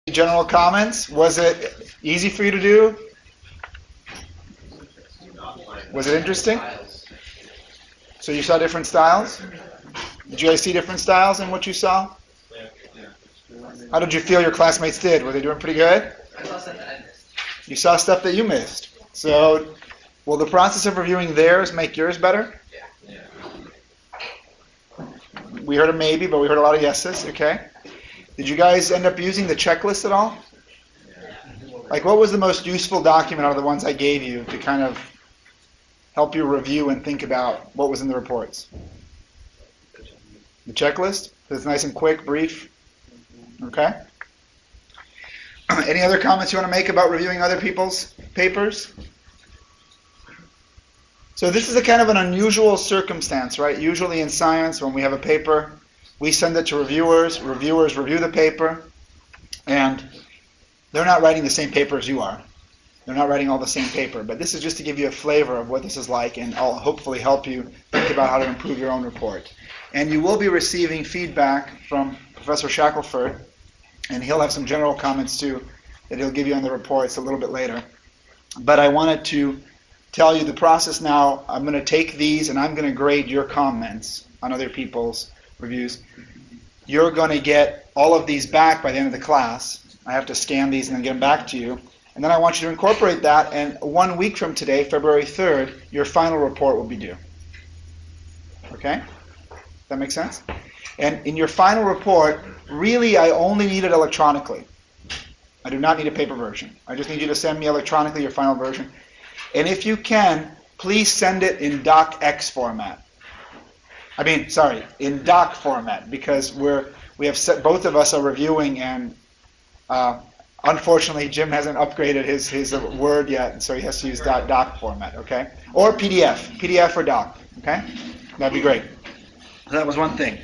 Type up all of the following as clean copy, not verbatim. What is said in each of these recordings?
General comments? Was it easy for you to do? Was it interesting? So you saw different styles? Did you guys see different styles in what you saw? How did you feel your classmates did? Were they doing pretty good? You saw stuff that you missed. So will the process of reviewing theirs make yours better? We heard a maybe, but we heard a lot of yeses. Okay. Did you guys end up using the checklist at all? Like, what was the most useful document out of the ones I gave you to kind of help you review and think about what was in the reports? The checklist? It's nice and quick, brief. Okay. Any other comments you want to make about reviewing other people's papers? So this is a kind of an unusual circumstance, right? Usually in science, when we have a paper, we send it to reviewers. Reviewers review the paper, and they're not writing the same paper as you are. They're not writing all the same paper. But this is just to give you a flavor of what this is like, and I'll hopefully help you think about how to improve your own report. And you will be receiving feedback from Professor Shackelford, and he'll have some general comments too that he'll give you on the reports a little bit later. But I wanted to tell you the process now. I'm going to take these and I'm going to grade your comments on other people's reviews. You're going to get all of these back by the end of the class. I have to scan these and then get them back to you. And then I want you to incorporate that, and 1 week from today, February 3rd, your final report will be due. Okay? That makes sense? And in your final report, really I only need it electronically. I do not need a paper version. I just need you to send me electronically your final version. And if you can, please send it in docx format. In doc format, because both of us are reviewing, and unfortunately Jim hasn't upgraded his Word yet, and so he has to use doc format, okay? Or PDF or doc, okay? That'd be great. That was one thing.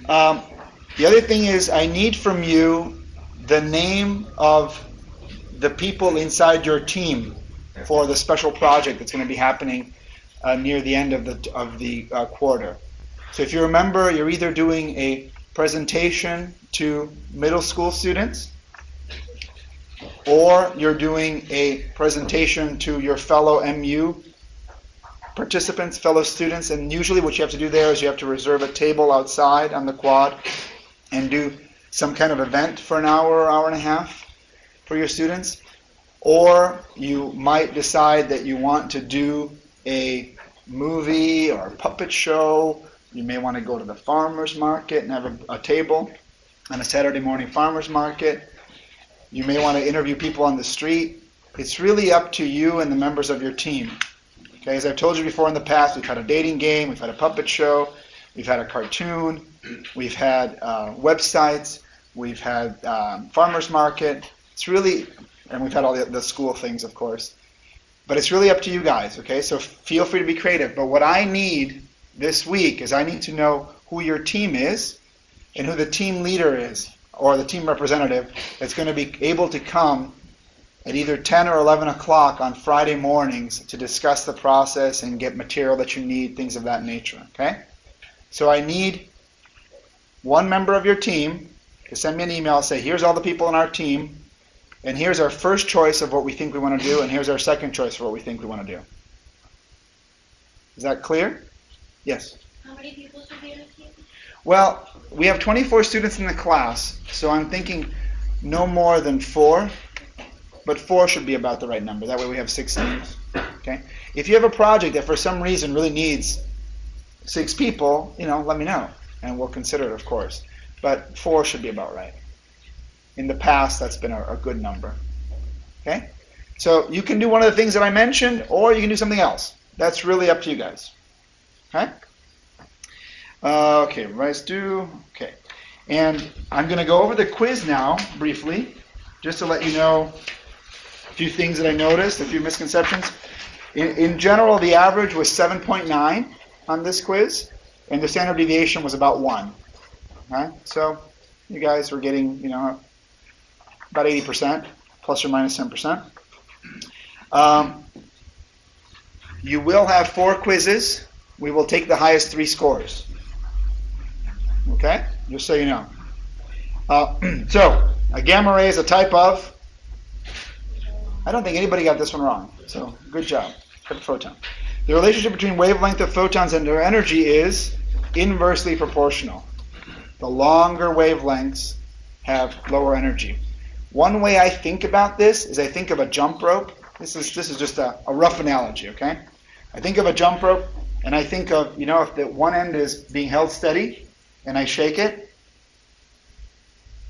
The other thing is I need from you the name of the people inside your team for the special project that's going to be happening near the end of the quarter. So if you remember, you're either doing a presentation to middle school students, or you're doing a presentation to your fellow MU participants, fellow students, and usually what you have to do there is you have to reserve a table outside on the quad and do some kind of event for an hour or hour and a half for your students. Or you might decide that you want to do a movie or a puppet show. You may want to go to the farmer's market and have a table on a Saturday morning farmer's market. You may want to interview people on the street. It's really up to you and the members of your team. Okay, as I've told you before in the past, we've had a dating game, we've had a puppet show, we've had a cartoon, we've had websites, we've had farmer's market. It's really, and we've had all the school things, of course. But it's really up to you guys, okay? So feel free to be creative. But what I need this week is I need to know who your team is and who the team leader is, or the team representative that's going to be able to come at either 10 or 11 o'clock on Friday mornings to discuss the process and get material that you need, things of that nature, okay? So I need one member of your team to send me an email and say, here's all the people in our team, and here's our first choice of what we think we want to do, and here's our second choice for what we think we want to do. Is that clear? Yes? How many people should be in a team? Well, we have 24 students in the class, so I'm thinking no more than 4. But 4 should be about the right number. That way we have 6 teams. Okay? If you have a project that for some reason really needs 6 people, let me know, and we'll consider it, of course. But 4 should be about right. In the past, that's been a good number. Okay? So you can do one of the things that I mentioned, or you can do something else. That's really up to you guys. Okay? Okay, revise due. Okay. And I'm going to go over the quiz now, briefly, just to let you know a few things that I noticed, a few misconceptions. In general, the average was 7.9 on this quiz, and the standard deviation was about 1. Okay? So you guys were getting, about 80%, plus or minus 10%. You will have 4 quizzes. We will take the highest 3 scores. Okay? Just so you know. So A gamma ray is a type of, I don't think anybody got this one wrong, so good job. Type of photon. The relationship between wavelength of photons and their energy is inversely proportional. The longer wavelengths have lower energy. One way I think about this is I think of a jump rope. This is just a rough analogy, okay? I think of a jump rope, and I think of, if the one end is being held steady, and I shake it,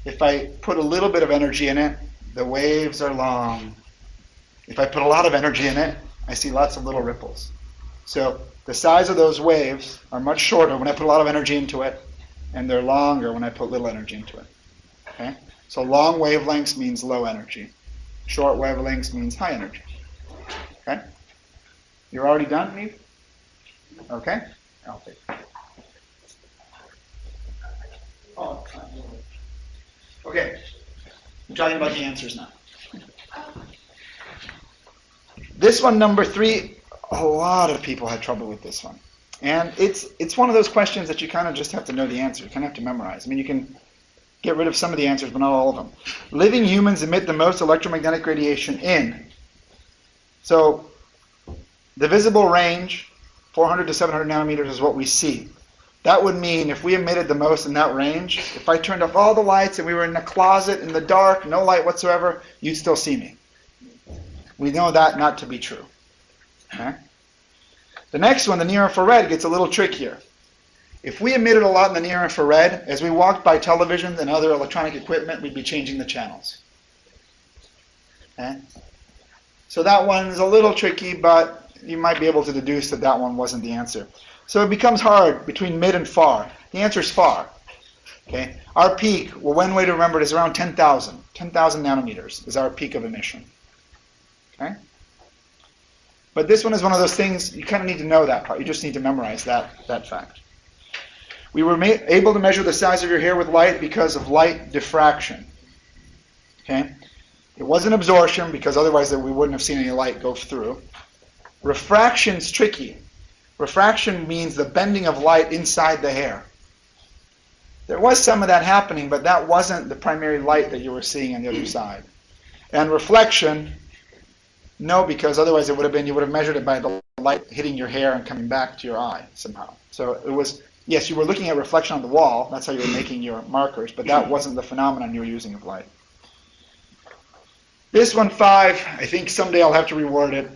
if I put a little bit of energy in it, the waves are long. If I put a lot of energy in it, I see lots of little ripples. So the size of those waves are much shorter when I put a lot of energy into it, and they're longer when I put little energy into it. Okay? So long wavelengths means low energy. Short wavelengths means high energy. Okay? You're already done, Neve? Okay? I'll take it. Oh, okay. I'm talking about the answers now. This one, number 3, a lot of people had trouble with this one. And it's one of those questions that you kind of just have to know the answer. You kind of have to memorize. I mean, you can get rid of some of the answers, but not all of them. Living humans emit the most electromagnetic radiation in. So the visible range, 400 to 700 nanometers, is what we see. That would mean if we emitted the most in that range, if I turned off all the lights and we were in a closet in the dark, no light whatsoever, you'd still see me. We know that not to be true. Okay? The next one, the near infrared, gets a little trickier. If we emitted a lot in the near infrared, as we walked by televisions and other electronic equipment, we'd be changing the channels. Okay? So that one's a little tricky, but you might be able to deduce that that one wasn't the answer. So it becomes hard between mid and far. The answer is far. Okay? Our peak, well, one way to remember it is around 10,000. 10,000 nanometers is our peak of emission. Okay? But this one is one of those things, you kind of need to know that part. You just need to memorize that fact. We were able to measure the size of your hair with light because of light diffraction. Okay? It wasn't absorption, because otherwise we wouldn't have seen any light go through. Refraction's tricky. Refraction means the bending of light inside the hair. There was some of that happening, but that wasn't the primary light that you were seeing on the other side. And reflection, no, because otherwise it would have been, you would have measured it by the light hitting your hair and coming back to your eye somehow. So it was, yes, you were looking at reflection on the wall, that's how you were making your markers, but that wasn't the phenomenon you were using of light. This one, 5, I think someday I'll have to reword it.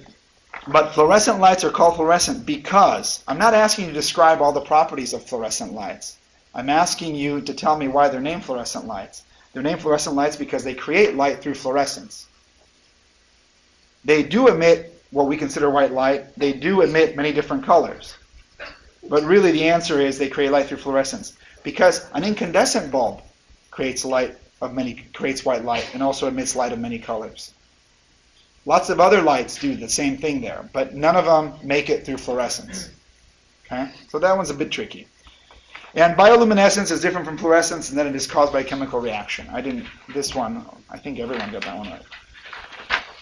But fluorescent lights are called fluorescent because I'm not asking you to describe all the properties of fluorescent lights. I'm asking you to tell me why they're named fluorescent lights. They're named fluorescent lights because they create light through fluorescence. They do emit what we consider white light. They do emit many different colors. But really the answer is they create light through fluorescence, because an incandescent bulb creates white light and also emits light of many colors. Lots of other lights do the same thing there, but none of them make it through fluorescence. Okay? So that one's a bit tricky. And bioluminescence is different from fluorescence in that it is caused by a chemical reaction. This one, I think everyone got that one right.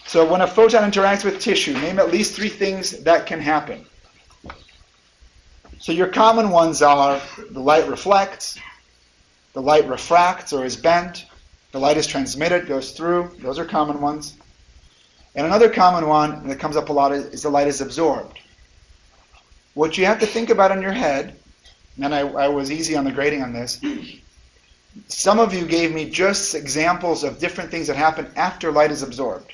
So when a photon interacts with tissue, name at least 3 things that can happen. So your common ones are the light reflects, the light refracts or is bent, the light is transmitted, goes through. Those are common ones. And another common one that comes up a lot is the light is absorbed. What you have to think about in your head, and I was easy on the grading on this, some of you gave me just examples of different things that happen after light is absorbed.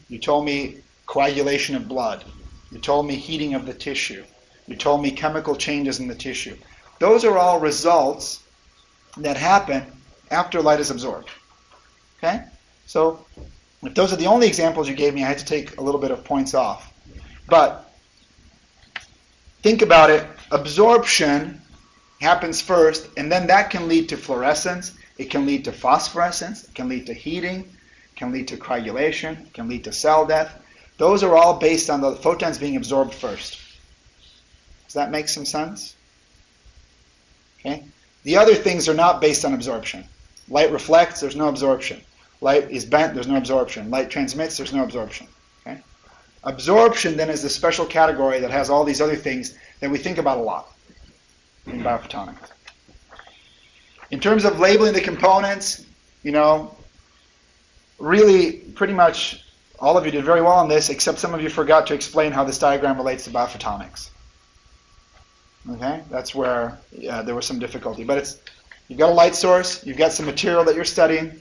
You told me coagulation of blood. You told me heating of the tissue. You told me chemical changes in the tissue. Those are all results that happen after light is absorbed. Okay? So if those are the only examples you gave me, I had to take a little bit of points off. But think about it. Absorption happens first, and then that can lead to fluorescence. It can lead to phosphorescence. It can lead to heating. It can lead to coagulation. It can lead to cell death. Those are all based on the photons being absorbed first. Does that make some sense? Okay. The other things are not based on absorption. Light reflects, there's no absorption. Light is bent, there's no absorption. Light transmits, there's no absorption. Okay? Absorption then is the special category that has all these other things that we think about a lot in biophotonics. In terms of labeling the components, really pretty much all of you did very well on this, except some of you forgot to explain how this diagram relates to biophotonics. Okay, that's where there was some difficulty. But you've got a light source, you've got some material that you're studying,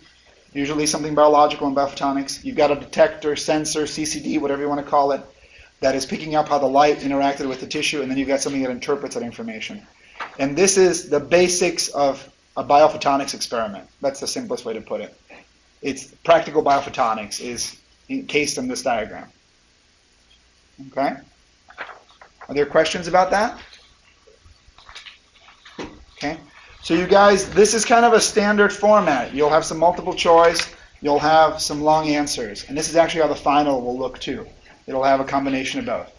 usually something biological in biophotonics. You've got a detector, sensor, CCD, whatever you want to call it, that is picking up how the light interacted with the tissue, and then you've got something that interprets that information. And this is the basics of a biophotonics experiment. That's the simplest way to put it. It's practical biophotonics is encased in this diagram. Okay? Are there questions about that? Okay. So you guys, this is kind of a standard format. You'll have some multiple choice. You'll have some long answers. And this is actually how the final will look too. It'll have a combination of both.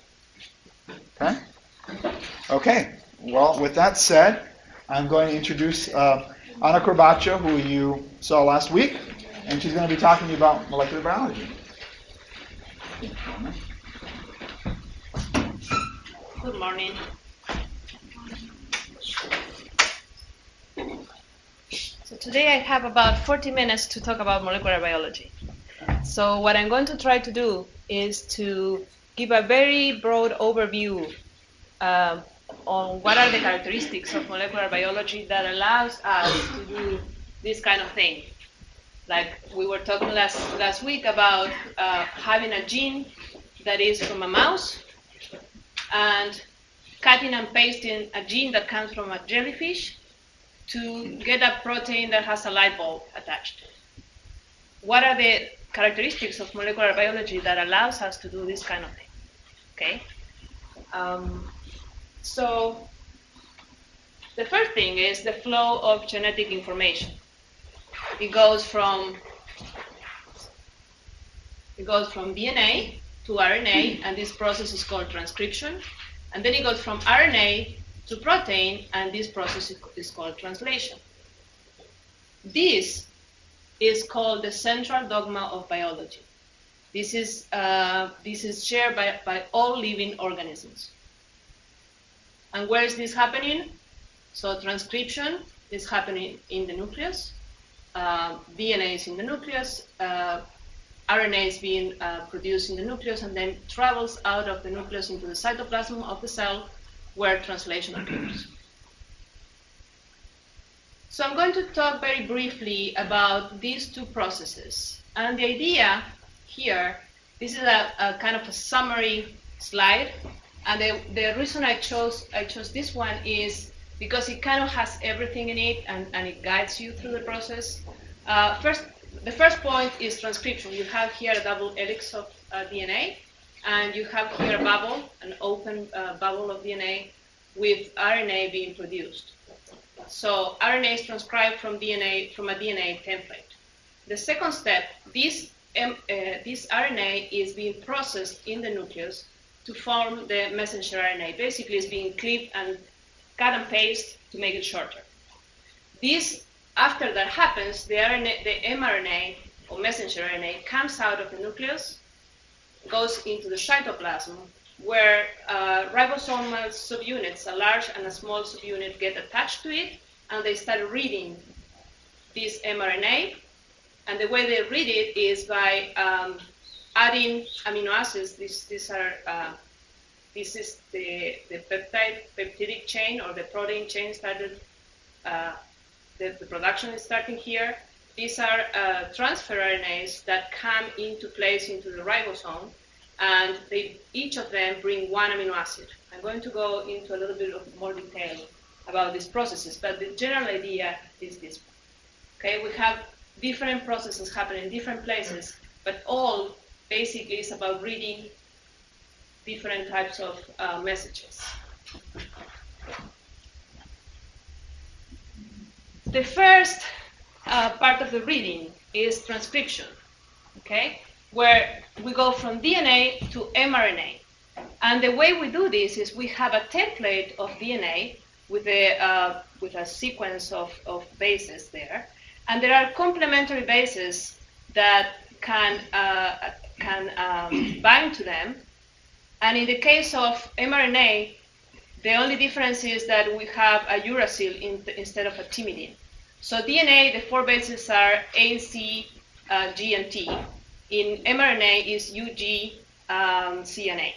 Okay? Okay. Well, with that said, I'm going to introduce Ana Corbacho, who you saw last week, and she's going to be talking to you about molecular biology. Good morning. So today I have about 40 minutes to talk about molecular biology. So what I'm going to try to do is to give a very broad overview on what are the characteristics of molecular biology that allows us to do this kind of thing. Like we were talking last week about having a gene that is from a mouse and cutting and pasting a gene that comes from a jellyfish to get a protein that has a light bulb attached. What are the characteristics of molecular biology that allows us to do this kind of thing? Okay. So the first thing is the flow of genetic information. It goes from DNA to RNA, and this process is called transcription. And then it goes from RNA to protein, and this process is called translation. This is called the central dogma of biology. This is shared by all living organisms. And where is this happening? So transcription is happening in the nucleus. DNA is in the nucleus. RNA is being produced in the nucleus and then travels out of the nucleus into the cytoplasm of the cell where translation occurs. So I'm going to talk very briefly about these two processes. And the idea here, this is a kind of a summary slide. And the reason I chose this one is because it kind of has everything in it and it guides you through the process. The first point is transcription. You have here a double helix of DNA, and you have here a bubble, an open bubble of DNA with RNA being produced. So RNA is transcribed from a DNA template. The second step, this RNA is being processed in the nucleus to form the messenger RNA. Basically, it's being clipped and cut and paste to make it shorter. After that happens, the mRNA or messenger RNA comes out of the nucleus, goes into the cytoplasm, where ribosomal subunits, a large and a small subunit, get attached to it, and they start reading this mRNA. And the way they read it is by adding amino acids. This is the peptidic chain, or the protein chain started. The production is starting here. These are transfer RNAs that come into place into the ribosome, and each of them bring one amino acid. I'm going to go into a little bit of more detail about these processes, but the general idea is this one. Okay, we have different processes happening in different places, but all basically is about reading different types of messages. The first part of the reading is transcription, okay, where we go from DNA to mRNA. And the way we do this is we have a template of DNA with a sequence of bases there, and there are complementary bases that can bind to them. And in the case of mRNA, the only difference is that we have a uracil instead of a thymidine. So DNA, the 4 bases are A, C, G, and T. In mRNA is U, G, C, and A.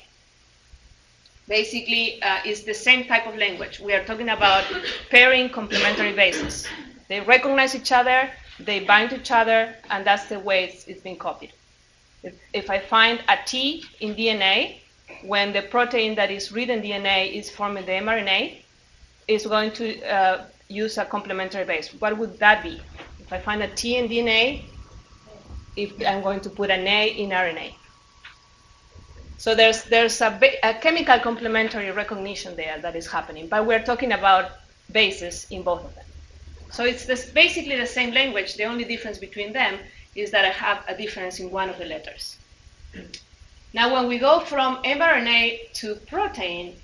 Basically, it's the same type of language. We are talking about pairing complementary bases. They recognize each other, they bind to each other, and that's the way it's been copied. If I find a T in DNA, when the protein that is written DNA is forming the mRNA, it's going to use a complementary base. What would that be? If I find a T in DNA, if I'm going to put an A in RNA. So there's a chemical complementary recognition there that is happening, but we're talking about bases in both of them. So it's basically the same language. The only difference between them is that I have a difference in one of the letters. Now, when we go from mRNA to protein,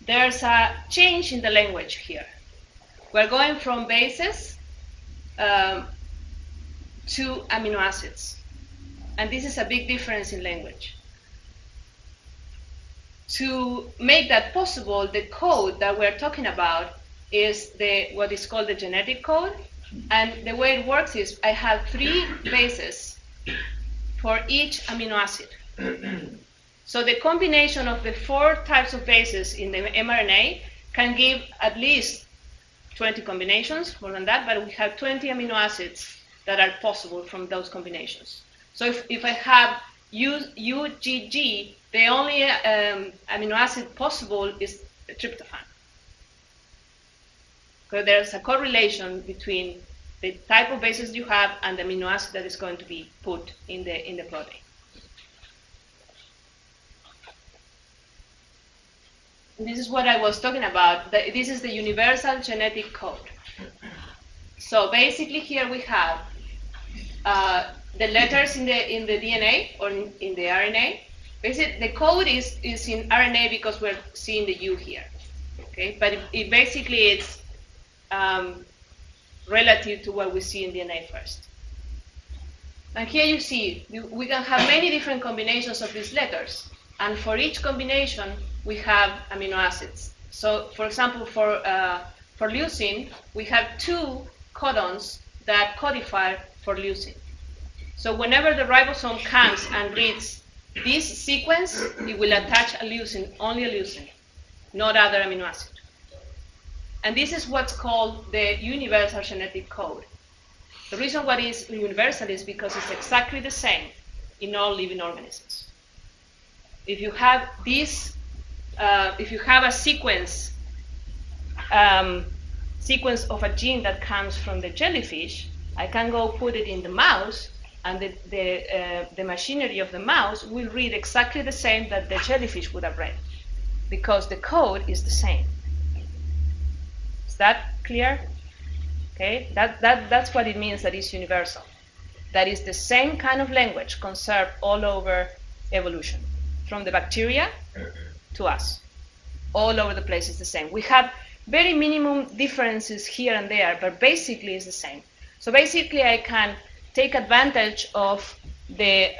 there's a change in the language here. We're going from bases to amino acids. And this is a big difference in language. To make that possible, the code that we're talking about is what is called the genetic code. And the way it works is I have 3 bases for each amino acid. So the combination of the 4 types of bases in the mRNA can give at least 20 combinations, more than that, but we have 20 amino acids that are possible from those combinations. So if I have UGG, the only amino acid possible is tryptophan. So there's a correlation between the type of bases you have and the amino acid that is going to be put in the protein. This is what I was talking about. This is the universal genetic code. So basically here we have the letters in the DNA or in the RNA. Basically, the code is in RNA because we're seeing the U here. Okay, but it basically it's relative to what we see in DNA first. And here you see we can have many different combinations of these letters, and for each combination we have amino acids. So, for example, for leucine, we have 2 codons that codify for leucine. So whenever the ribosome comes and reads this sequence, it will attach a leucine, only a leucine, not other amino acid. And this is what's called the universal genetic code. The reason why it is universal is because it's exactly the same in all living organisms. If you have this, if you have a sequence of a gene that comes from the jellyfish, I can go put it in the mouse, and the machinery of the mouse will read exactly the same that the jellyfish would have read, because the code is the same. Is that clear? Okay, that's what it means that it's universal. That is the same kind of language conserved all over evolution, from the bacteria to us. All over the place is the same. We have very minimum differences here and there, but basically it's the same. So basically I can take advantage of the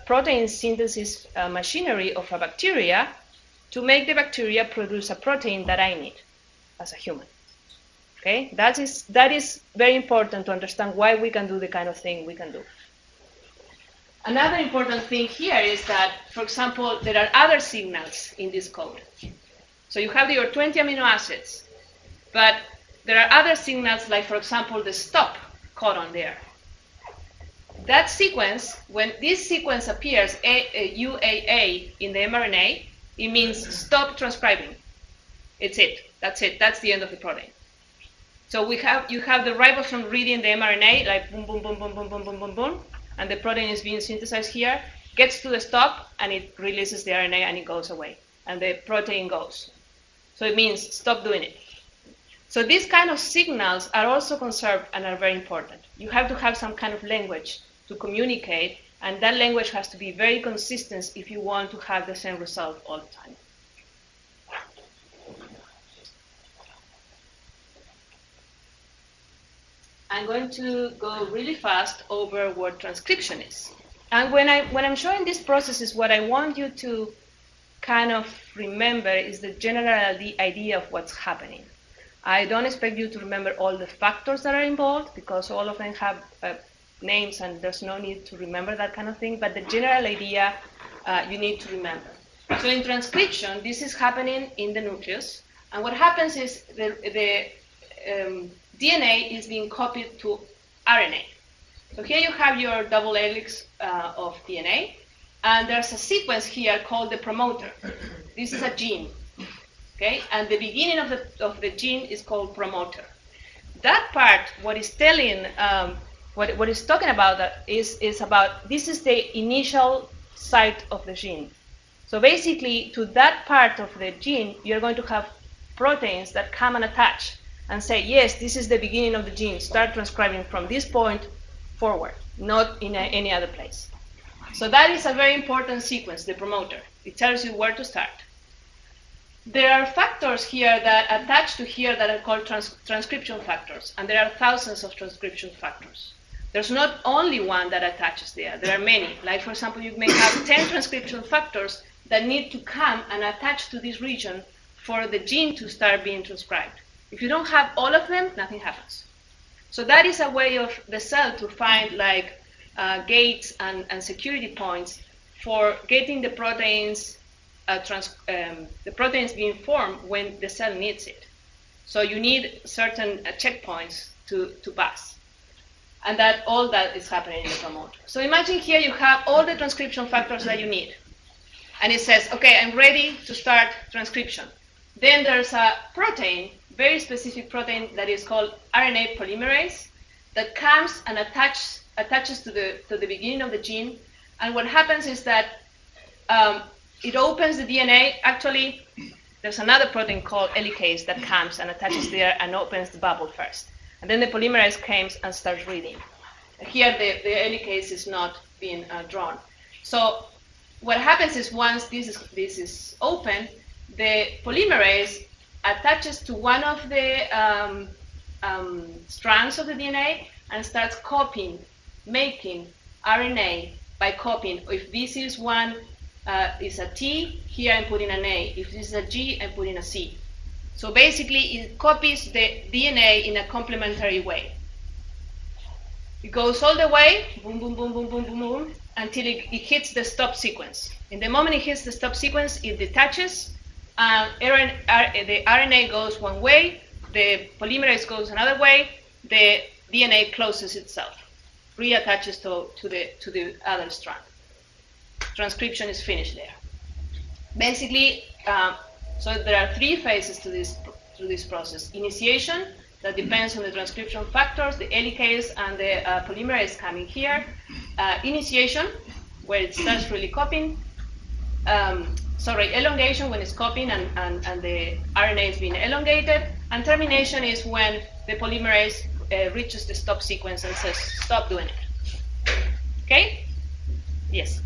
protein synthesis machinery of a bacteria to make the bacteria produce a protein that I need as a human. Okay, that is very important to understand why we can do the kind of thing we can do. Another important thing here is that, for example, there are other signals in this code. So you have your 20 amino acids, but there are other signals like, for example, the stop codon there. That sequence, when this sequence appears, UAA in the mRNA, it means stop transcribing. It's it. That's it. That's the end of the protein. So you have the ribosome reading the mRNA, like boom, boom, boom, boom, boom, boom, boom, boom, boom, and the protein is being synthesized here, gets to the stop, and it releases the RNA and it goes away, and the protein goes. So it means stop doing it. So these kind of signals are also conserved and are very important. You have to have some kind of language to communicate, and that language has to be very consistent if you want to have the same result all the time. I'm going to go really fast over what transcription is. And when I'm showing these processes, what I want you to kind of remember is the general idea of what's happening. I don't expect you to remember all the factors that are involved because all of them have names and there's no need to remember that kind of thing, but the general idea you need to remember. So in transcription, this is happening in the nucleus, and what happens is the DNA is being copied to RNA. So here you have your double helix of DNA, and there's a sequence here called the promoter. This is a gene, okay? And the beginning of the gene is called promoter. That part, what is telling, what is talking about that is about, this is the initial site of the gene. So basically, to that part of the gene, you're going to have proteins that come and attach and say, yes, this is the beginning of the gene. Start transcribing from this point forward, not in any other place. So that is a very important sequence, the promoter. It tells you where to start. There are factors here that attach to here that are called transcription factors, and there are thousands of transcription factors. There's not only one that attaches there. There are many. Like, for example, you may have 10 transcription factors that need to come and attach to this region for the gene to start being transcribed. If you don't have all of them, nothing happens. So that is a way of the cell to find like gates and security points for getting the proteins being formed when the cell needs it. So you need certain checkpoints to pass. And that all that is happening in the promoter. So imagine here you have all the transcription factors that you need. And it says, okay, I'm ready to start transcription. Then there's a protein, very specific protein that is called Rna Polymerase that comes and attaches to the beginning of the gene. And what happens is that it opens the DNA. Actually, there's another protein called helicase that comes and attaches there and opens the bubble first. And then the polymerase comes and starts reading. Here, the helicase is not being drawn. So what happens is once this is open, the polymerase attaches to one of the strands of the DNA and starts copying, making RNA by copying. If this is one is a T, here I'm putting an A. If this is a G, I'm putting a C. So basically, it copies the DNA in a complementary way. It goes all the way, boom, boom, boom, boom, boom, boom, boom, until it hits the stop sequence. In the moment it hits the stop sequence, it detaches, and the RNA goes one way, the polymerase goes another way, the DNA closes itself, reattaches to the other strand. Transcription is finished there. Basically, so there are three phases to this process. Initiation, that depends on the transcription factors, the helicase and the polymerase coming here. Initiation, where it starts really copying. Elongation, when it's copying and the RNA is being elongated. And termination is when the polymerase reaches the stop sequence and says, stop doing it. Okay? Yes?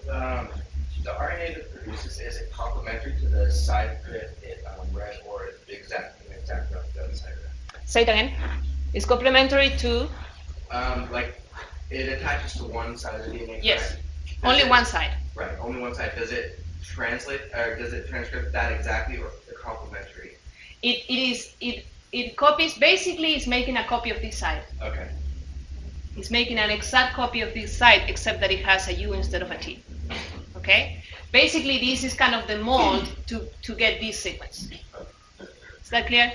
The RNA that produces, is it complementary to the side that it read, or the exact the other side of it? Say it again. It's complementary to? Like, it attaches to one side of the DNA, yes. Correct? Only one side. Right, only one side. Does it translate, or does it transcript that exactly, or the complementary? It copies, basically it's making a copy of this side. Okay. It's making an exact copy of this side, except that it has a U instead of a T. Okay? Basically, this is kind of the mold to get this sequence. Is that clear?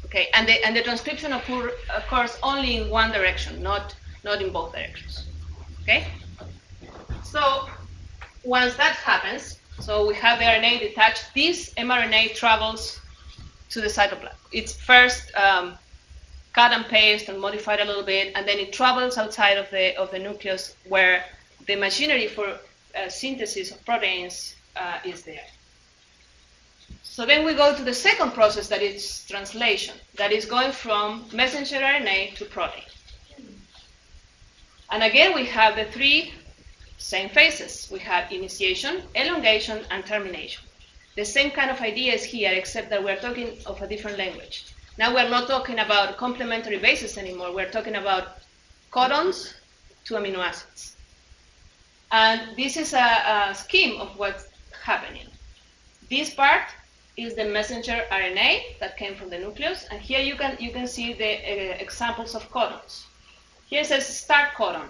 Okay, and the transcription occurs only in one direction, not in both directions. Okay? So once that happens, so we have the RNA detached, this mRNA travels to the cytoplasm. It's first cut and paste and modified a little bit, and then it travels outside of the nucleus where the machinery for synthesis of proteins is there. So then we go to the second process, that is translation, that is going from messenger RNA to protein. And again, we have the three same phases. We have initiation, elongation, and termination. The same kind of idea is here, except that we're talking of a different language. Now we're not talking about complementary bases anymore. We're talking about codons to amino acids. And this is a scheme of what's happening. This part is the messenger RNA that came from the nucleus, and here you can see the examples of codons. Here it says start codon.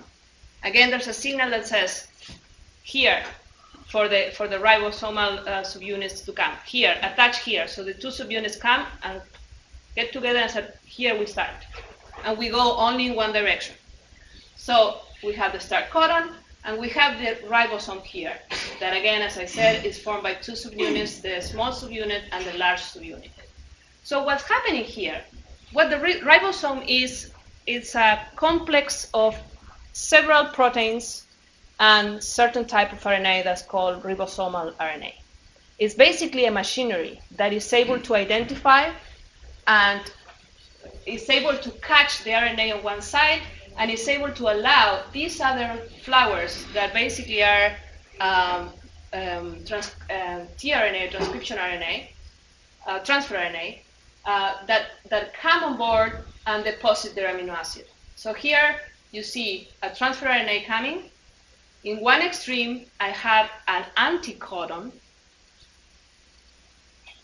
Again, there's a signal that says here for the ribosomal subunits to come. Here, attach here. So the two subunits come and get together and say, here we start. And we go only in one direction. So we have the start codon, and we have the ribosome here. That again, as I said, is formed by two subunits, the small subunit and the large subunit. So what's happening here? What the ribosome is, it's a complex of several proteins and certain type of RNA that's called ribosomal RNA. It's basically a machinery that is able to identify and is able to catch the RNA on one side and is able to allow these other flowers that basically are tRNA, transcription RNA, transfer RNA, that come on board and deposit their amino acid. So here you see a transfer RNA coming. In one extreme, I have an anticodon.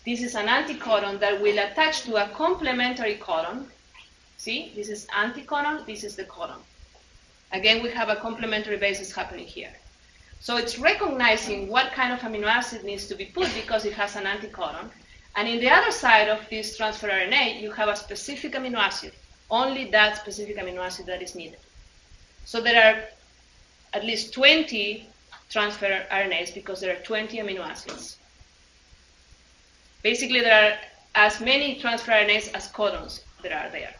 This is an anticodon that will attach to a complementary codon. See, this is anticodon, this is the codon. Again, we have a complementary basis happening here. So it's recognizing what kind of amino acid needs to be put because it has an anticodon. And in the other side of this transfer RNA, you have a specific amino acid, only that specific amino acid that is needed. So there are at least 20 transfer RNAs because there are 20 amino acids. Basically, there are as many transfer RNAs as codons that are there.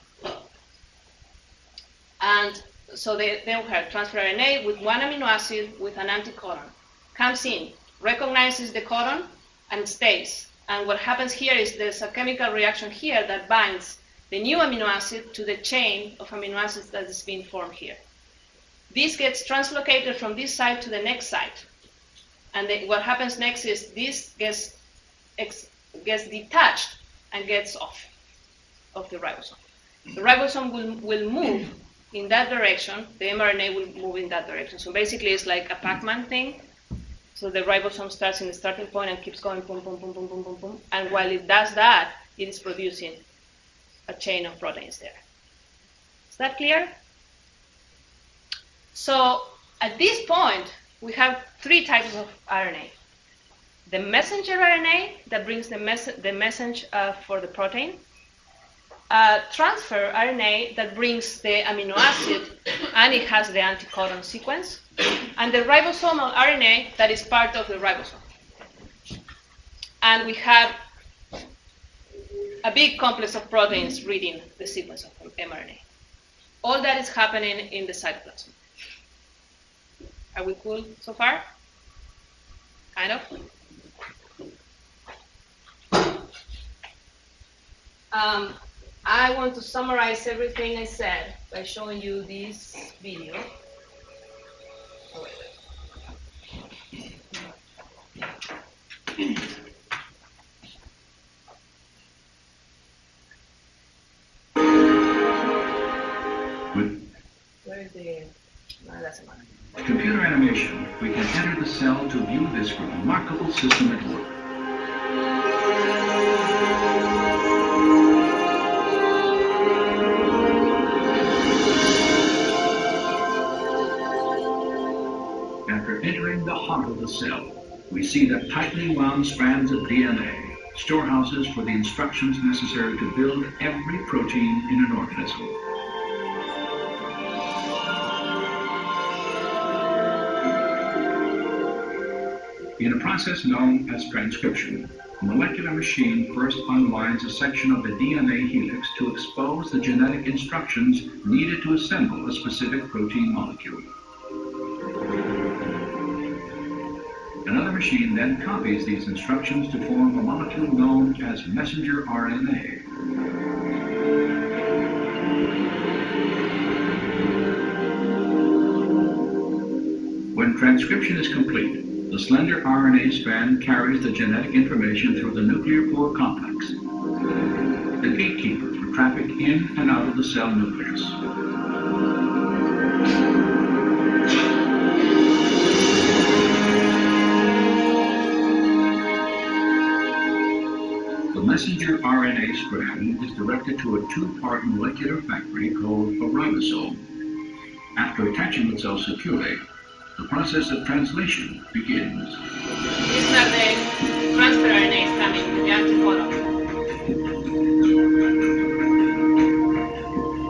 And so they have transfer RNA with one amino acid with an anticodon. Comes in, recognizes the codon, and stays. And what happens here is there's a chemical reaction here that binds the new amino acid to the chain of amino acids that is being formed here. This gets translocated from this side to the next side. And what happens next is this gets detached and gets off of the ribosome. The ribosome will move in that direction. The mRNA will move in that direction. So basically it's like a Pac-Man thing. So the ribosome starts in the starting point and keeps going boom, boom, boom, boom, boom, boom, boom. And while it does that, it is producing a chain of proteins there. Is that clear? So at this point, we have three types of RNA. The messenger RNA that brings the message for the protein. Transfer RNA that brings the amino acid and it has the anticodon sequence. And the ribosomal RNA that is part of the ribosome. And we have a big complex of proteins reading the sequence of mRNA. All that is happening in the cytoplasm. Are we cool so far? Kind of? I want to summarize everything I said by showing you this video. Where is the... No, that's a matter. Computer animation, we can enter the cell to view this remarkable system at work. After entering the heart of the cell, we see the tightly wound strands of DNA, storehouses for the instructions necessary to build every protein in an organism. In a process known as transcription, a molecular machine first unwinds a section of the DNA helix to expose the genetic instructions needed to assemble a specific protein molecule. Another machine then copies these instructions to form a molecule known as messenger RNA. When transcription is complete, the slender RNA strand carries the genetic information through the nuclear pore complex, the gatekeeper for traffic in and out of the cell nucleus. RNA strand is directed to a two-part molecular factory called a ribosome. After attaching itself securely, the process of translation begins. These are the transfer RNAs coming with the anticodon.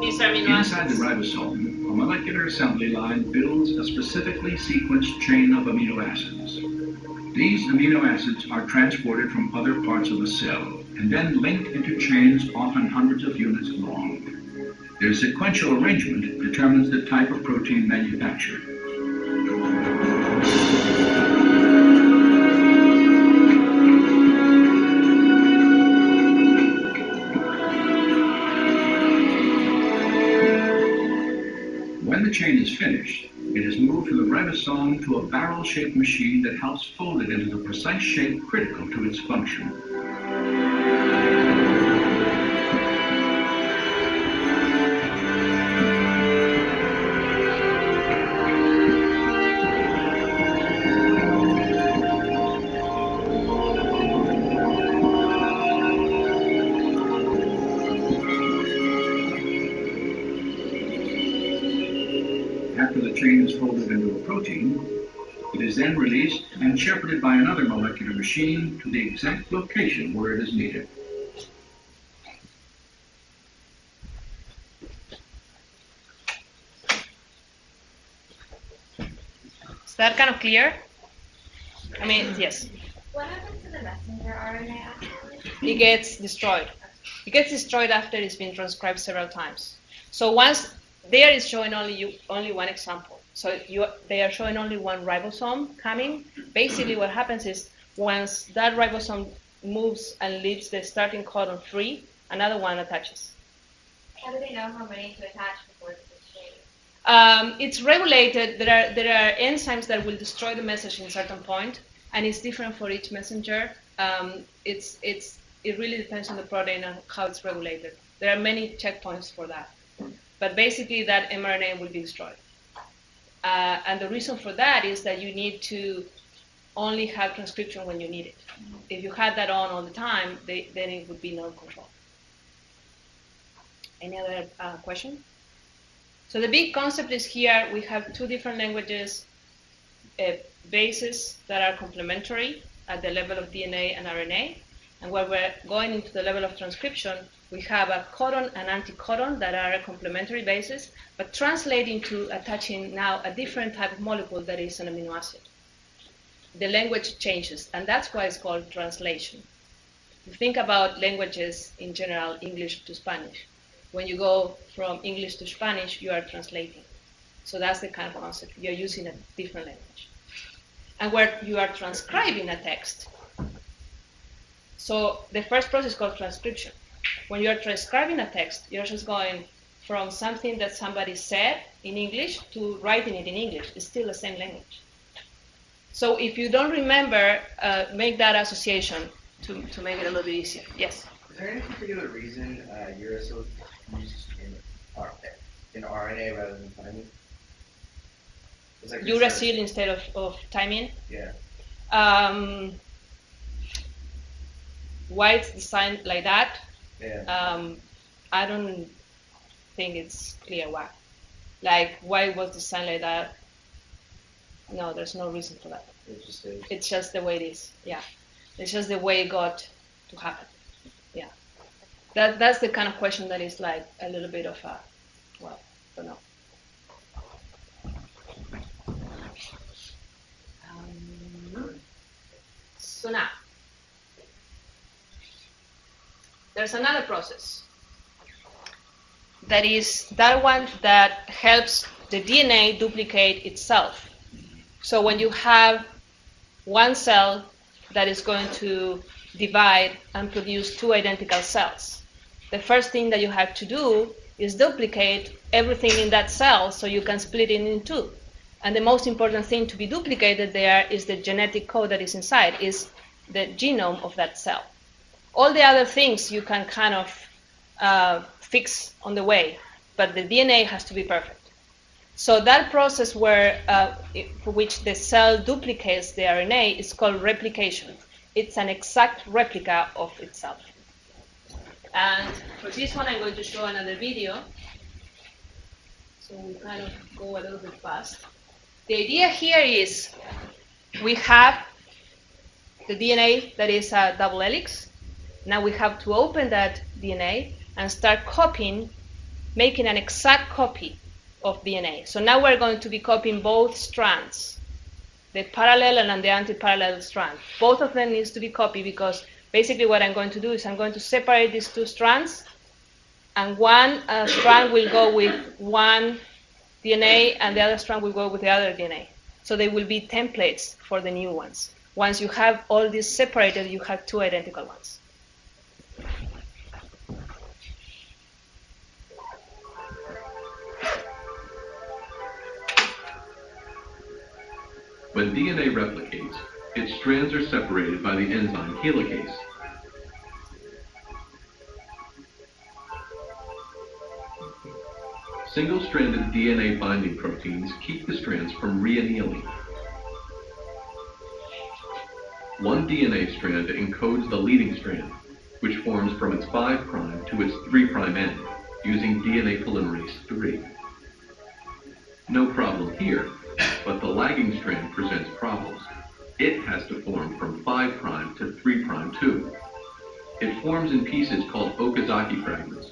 These are amino Inside the acids. ribosome, a molecular assembly line builds a specifically sequenced chain of amino acids. These amino acids are transported from other parts of the cell and then linked into chains often hundreds of units long. Their sequential arrangement determines the type of protein manufactured. When the chain is finished, it is moved from the ribosome to a barrel-shaped machine that helps fold it into the precise shape critical to its function. After the chain is folded into a protein, it is then released and shepherded by another molecular machine to the exact location where it is needed. Is that kind of clear? I mean, yes. What happens to the messenger RNA afterwards? It gets destroyed. It gets destroyed after it's been transcribed several times. So once there is showing only one example. So they are showing only one ribosome coming. Basically what happens is once that ribosome moves and leaves the starting codon free, another one attaches. How do they know how many to attach before it's destroyed? It's regulated. There are enzymes that will destroy the message in a certain point, and it's different for each messenger. It really depends on the protein and how it's regulated. There are many checkpoints for that. But basically that mRNA will be destroyed. And the reason for that is that you need to only have transcription when you need it. If you had that on all the time, then it would be no control. Any other question? So the big concept is here we have two different languages, bases that are complementary at the level of DNA and RNA. And when we're going into the level of transcription, we have a codon and anticodon that are complementary bases, but translating to attaching now a different type of molecule that is an amino acid. The language changes, and that's why it's called translation. If you think about languages in general, English to Spanish. When you go from English to Spanish, you are translating. So that's the kind of concept. You're using a different language. And where you are transcribing a text. So the first process is called transcription. When you're transcribing a text, you're just going from something that somebody said in English to writing it in English. It's still the same language. So if you don't remember, make that association to make it a little bit easier. Yes? Is there any particular reason uracil is used in RNA rather than thymine? Like Uracil instead of thymine? Yeah. Why it's designed like that? Yeah. I don't think it's clear why. Like, why it was designed like that? No, there's no reason for that. It just is. It's just the way it is. Yeah. It's just the way it got to happen. Yeah. That's the kind of question that is like a little bit of a, well, I don't know. So now, there's another process. That is that one that helps the DNA duplicate itself. So when you have one cell that is going to divide and produce two identical cells, the first thing that you have to do is duplicate everything in that cell so you can split it in two. And the most important thing to be duplicated there is the genetic code that is inside, is the genome of that cell. All the other things you can kind of fix on the way, but the DNA has to be perfect. So that process for which the cell duplicates the RNA is called replication. It's an exact replica of itself. And for this one, I'm going to show another video. So we kind of go a little bit fast. The idea here is we have the DNA that is a double helix. Now we have to open that DNA and start copying, making an exact copy of DNA. So now we're going to be copying both strands, the parallel and the anti-parallel strand. Both of them needs to be copied because basically what I'm going to do is I'm going to separate these two strands, and one strand will go with one DNA and the other strand will go with the other DNA. So they will be templates for the new ones. Once you have all these separated, you have two identical ones. When DNA replicates, its strands are separated by the enzyme helicase. Single-stranded DNA binding proteins keep the strands from reannealing. One DNA strand encodes the leading strand, which forms from its 5' to its 3' end, using DNA polymerase III. No problem here, but the lagging strand presents problems. It has to form from 5' to 3' too. It forms in pieces called Okazaki fragments.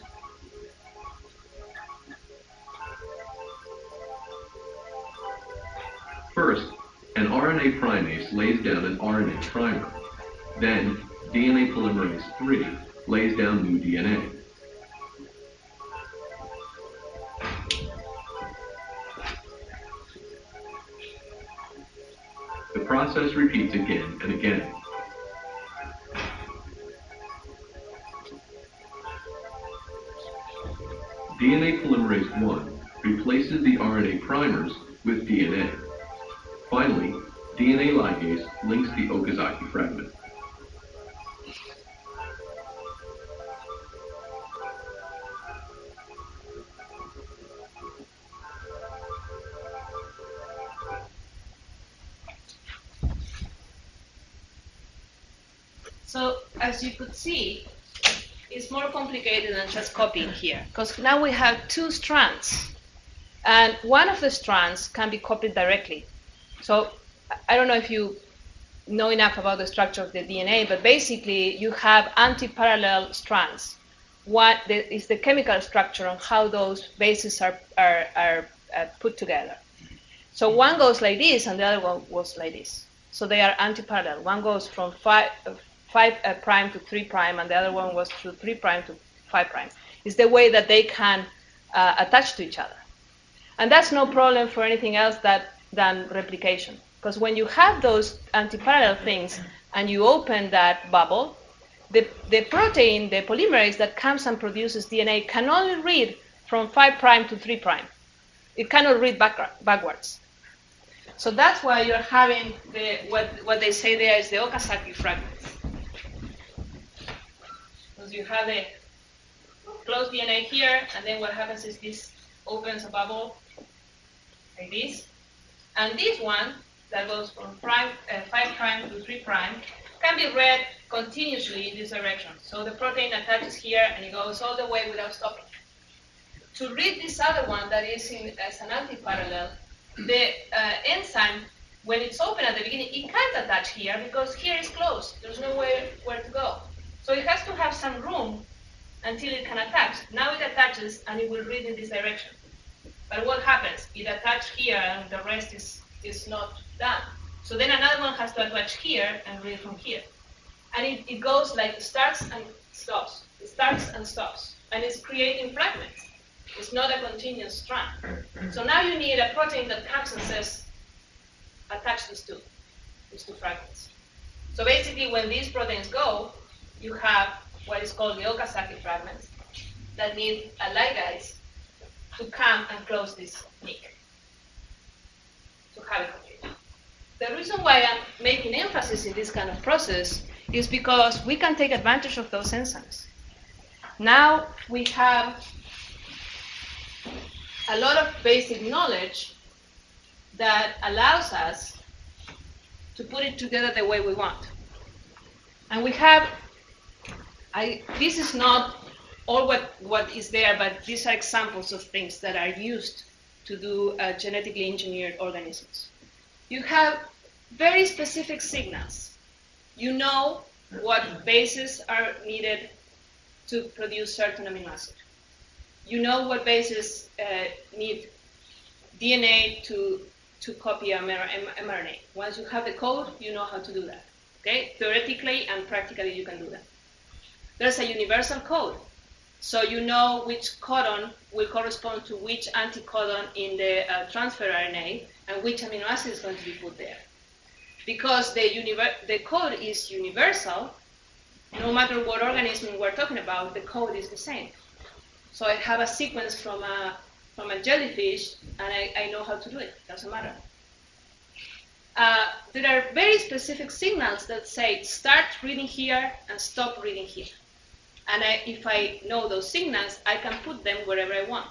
First, an RNA primase lays down an RNA primer. Then, DNA polymerase III lays down new DNA. The process repeats again and again. DNA polymerase I replaces the RNA primers with DNA. Finally, DNA ligase links the Okazaki fragment. So as you could see, it's more complicated than just copying here, because now we have two strands, and one of the strands can be copied directly. So I don't know if you know enough about the structure of the DNA, but basically you have anti-parallel strands. What is the chemical structure on how those bases are put together. So one goes like this, and the other one goes like this. So they are anti-parallel. One goes from 5' to 3', and the other one goes to 3' to 5'. It's the way that they can attach to each other. And that's no problem for anything else than replication. Because when you have those anti-parallel things and you open that bubble, the protein, the polymerase that comes and produces DNA can only read from 5' to 3'. It cannot read backwards. So that's why you're having what they say there is the Okazaki fragments. Because you have the closed DNA here, and then what happens is this opens a bubble like this. And this one, that goes from 5' to 3', can be read continuously in this direction. So the protein attaches here, and it goes all the way without stopping. To read this other one that is as an anti-parallel, the enzyme, when it's open at the beginning, it can't attach here because here is closed. There's nowhere where to go. So it has to have some room until it can attach. Now it attaches, and it will read in this direction. But what happens? It attaches here, and the rest is not done. So then another one has to attach here and read from here. And it goes like it starts and stops. It starts and stops. And it's creating fragments. It's not a continuous strand. So now you need a protein that comes and says, attach these two fragments. So basically when these proteins go, you have what is called the Okazaki fragments that need a ligase to come and close this nick to have it complete. The reason why I'm making emphasis in this kind of process is because we can take advantage of those enzymes. Now we have a lot of basic knowledge that allows us to put it together the way we want. And we have, this is not all what is there, but these are examples of things that are used to do genetically engineered organisms. You have very specific signals. You know what bases are needed to produce certain amino acid. You know what bases need DNA to copy mRNA. Once you have the code, you know how to do that. Okay? Theoretically and practically, you can do that. There's a universal code. So you know which codon will correspond to which anticodon in the transfer RNA and which amino acid is going to be put there. Because the code is universal, no matter what organism we're talking about, the code is the same. So I have a sequence from a jellyfish, and I know how to do it. Doesn't matter. There are very specific signals that say start reading here and stop reading here. And if I know those signals, I can put them wherever I want.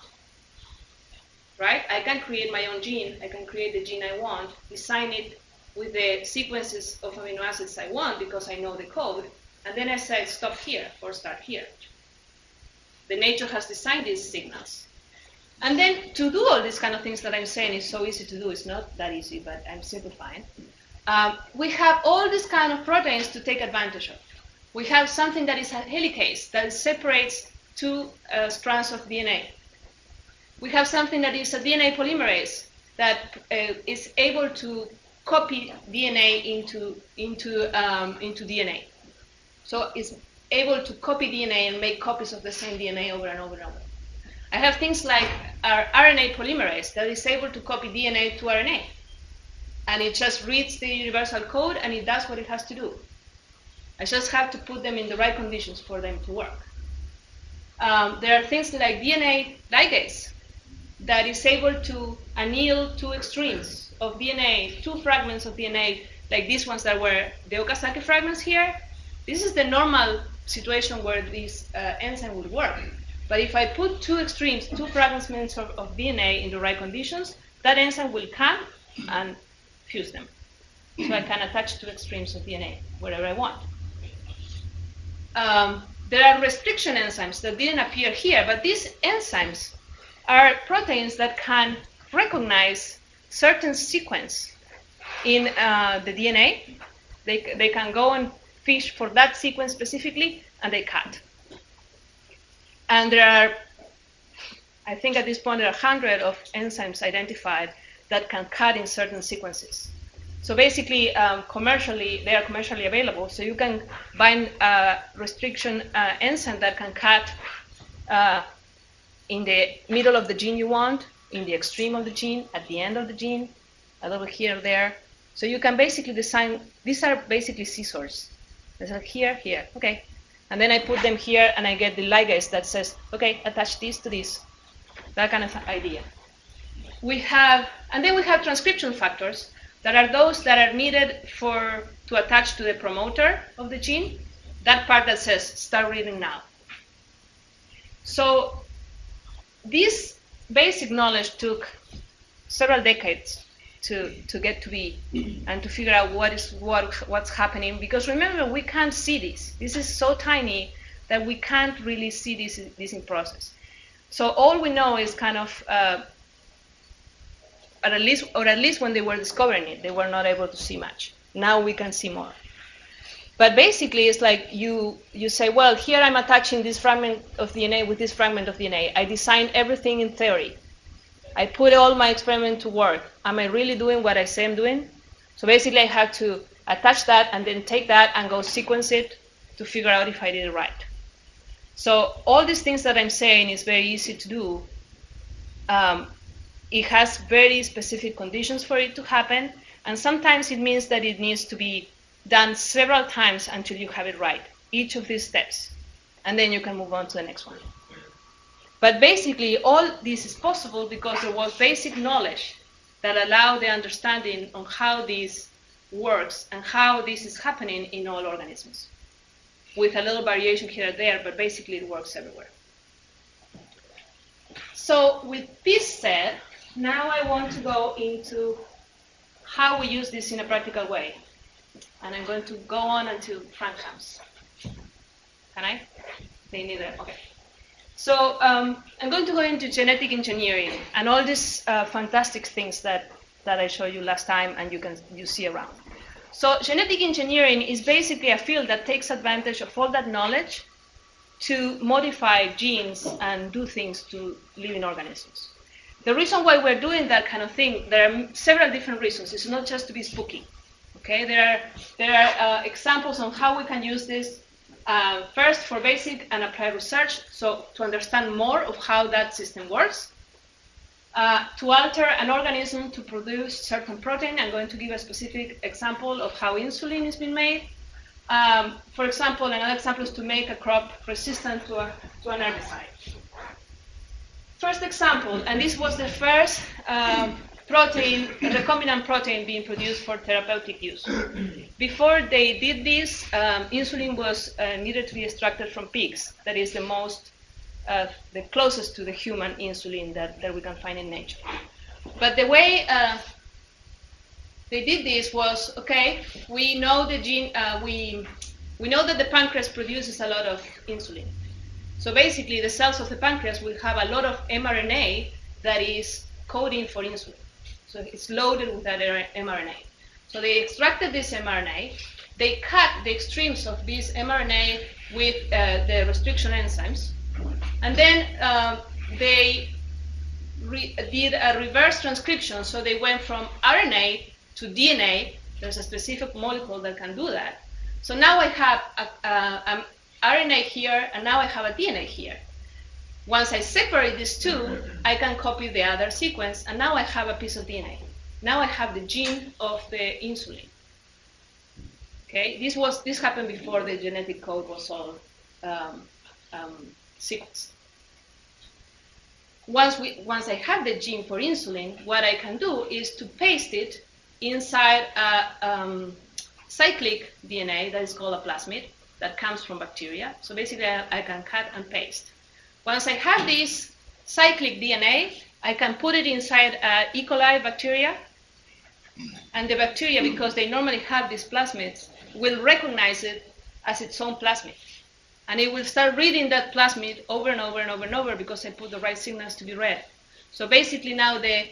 Right? I can create my own gene. I can create the gene I want, design it with the sequences of amino acids I want because I know the code, and then I say stop here or start here. The nature has designed these signals. And then to do all these kind of things that I'm saying is so easy to do. It's not that easy, but I'm simplifying. We have all these kind of proteins to take advantage of. We have something that is a helicase that separates two strands of DNA. We have something that is a DNA polymerase that is able to copy DNA into DNA. So it's able to copy DNA and make copies of the same DNA over and over and over. I have things like our RNA polymerase that is able to copy DNA to RNA. And it just reads the universal code and it does what it has to do. I just have to put them in the right conditions for them to work. There are things like DNA ligase that is able to anneal two extremes of DNA, two fragments of DNA, like these ones that were the Okazaki fragments here. This is the normal situation where this enzyme would work. But if I put two extremes, two fragments of DNA in the right conditions, that enzyme will come and fuse them. So I can attach two extremes of DNA wherever I want. There are restriction enzymes that didn't appear here, but these enzymes are proteins that can recognize certain sequence in the DNA. They can go and fish for that sequence specifically, and they cut. And there are, I think at this point, there are 100 of enzymes identified that can cut in certain sequences. So basically, commercially, they are commercially available. So you can bind a restriction enzyme that can cut in the middle of the gene you want, in the extreme of the gene, at the end of the gene, a little here or there. So you can basically design, these are basically scissors. There's like here, here, okay. And then I put them here and I get the ligase that says, okay, attach this to this. That kind of idea. And then we have transcription factors that are those that are needed to attach to the promoter of the gene, that part that says start reading now. So this basic knowledge took several decades to get to be and to figure out what's happening, because remember, we can't see this. This is so tiny that we can't really see this in process. So all we know is kind of at least when they were discovering it, they were not able to see much. Now we can see more. But basically, it's like you say, well, here I'm attaching this fragment of DNA with this fragment of DNA. I designed everything in theory. I put all my experiment to work. Am I really doing what I say I'm doing? So basically, I have to attach that and then take that and go sequence it to figure out if I did it right. So all these things that I'm saying is very easy to do. It has very specific conditions for it to happen, and sometimes it means that it needs to be done several times until you have it right, each of these steps, and then you can move on to the next one. But basically, all this is possible because there was basic knowledge that allowed the understanding on how this works and how this is happening in all organisms, with a little variation here and there, but basically it works everywhere. So with this said, now I want to go into how we use this in a practical way. And I'm going to go on until Frank comes. Can I? They need it. Okay. So I'm going to go into genetic engineering and all these fantastic things that I showed you last time and you see around. So genetic engineering is basically a field that takes advantage of all that knowledge to modify genes and do things to living organisms. The reason why we're doing that kind of thing, there are several different reasons. It's not just to be spooky. Okay, there are examples on how we can use this. First, for basic and applied research, so to understand more of how that system works. To alter an organism to produce certain protein, I'm going to give a specific example of how insulin is being made. For example, another example is to make a crop resistant to an herbicide. First example, and this was the first protein, recombinant protein being produced for therapeutic use. Before they did this, insulin was needed to be extracted from pigs. That is the closest to the human insulin that we can find in nature. But the way they did this was, okay, we know the gene, we know that the pancreas produces a lot of insulin. So basically, the cells of the pancreas will have a lot of mRNA that is coding for insulin. So it's loaded with that mRNA. So they extracted this mRNA, they cut the extremes of this mRNA with the restriction enzymes, and then they did a reverse transcription. So they went from RNA to DNA. There's a specific molecule that can do that. So now I have an RNA here, and now I have a DNA here. Once I separate these two, I can copy the other sequence, and now I have a piece of DNA. Now I have the gene of the insulin. Okay, this happened before the genetic code was all sequenced. Once I have the gene for insulin, what I can do is to paste it inside a cyclic DNA that is called a plasmid that comes from bacteria. So basically, I can cut and paste. Once I have this cyclic DNA, I can put it inside E. coli bacteria, and the bacteria, because they normally have these plasmids, will recognize it as its own plasmid. And it will start reading that plasmid over and over and over and over because I put the right signals to be read. So basically now the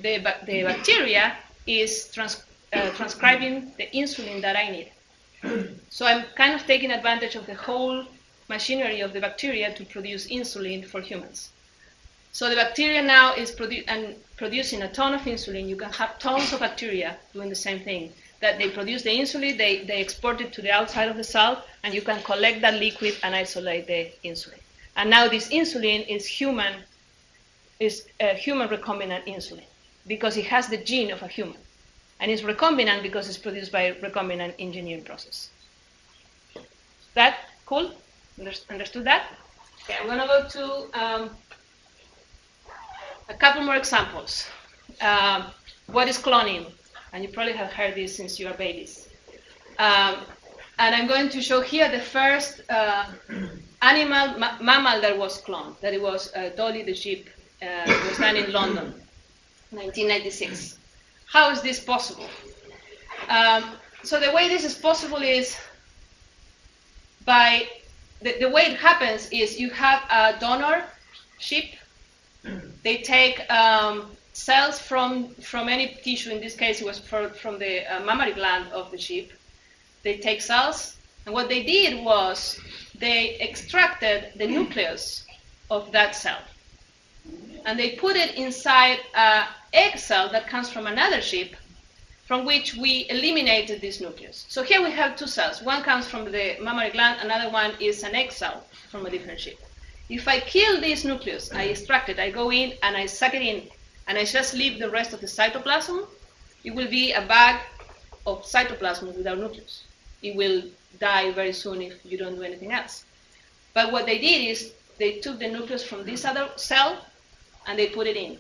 bacteria is transcribing the insulin that I need. So I'm kind of taking advantage of the whole machinery of the bacteria to produce insulin for humans. So the bacteria now is producing a ton of insulin. You can have tons of bacteria doing the same thing. That they produce the insulin, they export it to the outside of the cell, and you can collect that liquid and isolate the insulin. And now this insulin is human recombinant insulin because it has the gene of a human. And it's recombinant because it's produced by recombinant engineering process. That cool? Understood that? Okay, I'm going to go to a couple more examples. What is cloning? And you probably have heard this since you are babies. And I'm going to show here the first mammal that was cloned. That it was Dolly the sheep. It was done in London, 1996. How is this possible? So the way this is possible is by the way it happens is you have a donor sheep. They take cells from any tissue. In this case, it was from the mammary gland of the sheep. They take cells, and what they did was they extracted the nucleus of that cell, and they put it inside an egg cell that comes from another sheep, from which we eliminated this nucleus. So here we have two cells. One comes from the mammary gland, another one is an egg cell from a different sheep. If I kill this nucleus, I extract it, I go in and I suck it in, and I just leave the rest of the cytoplasm, it will be a bag of cytoplasm without nucleus. It will die very soon if you don't do anything else. But what they did is they took the nucleus from this other cell and they put it in.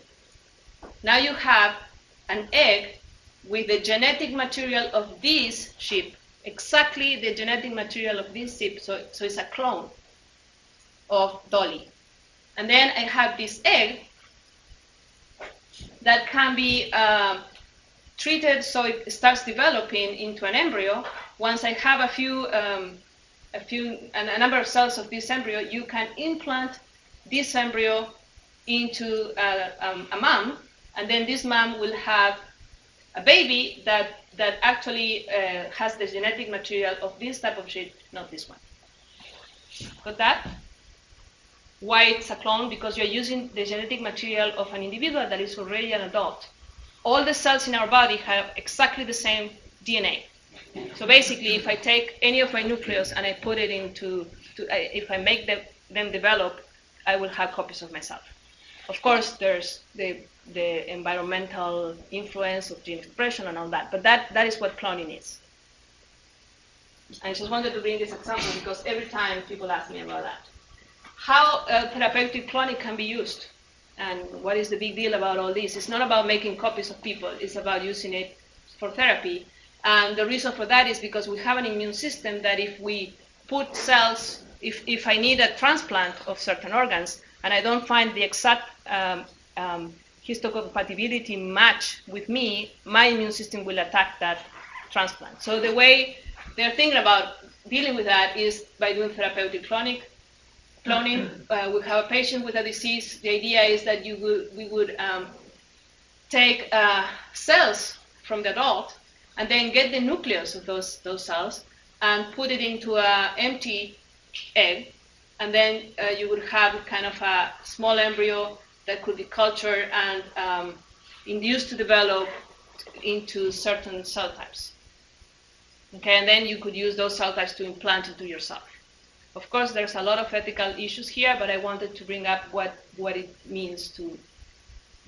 Now you have an egg with the genetic material of this sheep, exactly the genetic material of this sheep, so it's a clone of Dolly. And then I have this egg that can be treated so it starts developing into an embryo. Once I have a number of cells of this embryo, you can implant this embryo into a mom, and then this mom will have a baby that actually has the genetic material of this type of shape, not this one. Got that? Why it's a clone? Because you're using the genetic material of an individual that is already an adult. All the cells in our body have exactly the same DNA. So basically, if I take any of my nucleus and I put it into, if I make them develop, I will have copies of myself. Of course, there's the environmental influence of gene expression and all that, but that is what cloning is. I just wanted to bring this example because every time people ask me about that. How therapeutic cloning can be used, and what is the big deal about all this? It's not about making copies of people, it's about using it for therapy. And the reason for that is because we have an immune system that if we put cells, if I need a transplant of certain organs, and I don't find the exact histocompatibility match with me, my immune system will attack that transplant. So the way they're thinking about dealing with that is by doing therapeutic cloning. We have a patient with a disease. The idea is that we would take cells from the adult and then get the nucleus of those cells and put it into an empty egg, and then you would have kind of a small embryo that could be cultured and induced to develop into certain cell types. Okay, and then you could use those cell types to implant into yourself. Of course, there's a lot of ethical issues here, but I wanted to bring up what it means to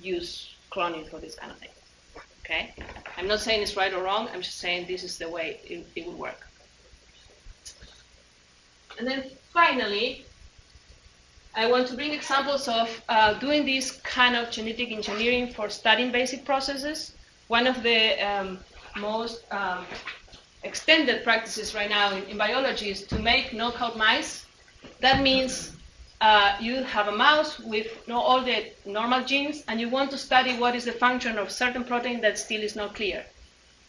use cloning for this kind of thing. Okay, I'm not saying it's right or wrong. I'm just saying this is the way it would work. And then finally, I want to bring examples of doing this kind of genetic engineering for studying basic processes. One of the most extended practices right now in biology is to make knockout mice. That means you have a mouse with all the normal genes, and you want to study what is the function of certain protein that still is not clear,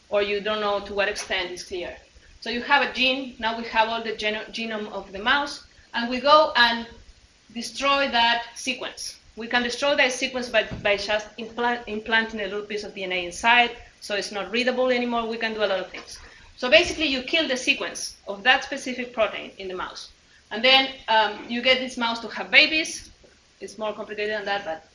or you don't know to what extent it's clear. So you have a gene, now we have all the genome of the mouse, and we go and destroy that sequence. We can destroy that sequence by just implanting a little piece of DNA inside, so it's not readable anymore. We can do a lot of things. So basically, you kill the sequence of that specific protein in the mouse. And then you get this mouse to have babies. It's more complicated than that, but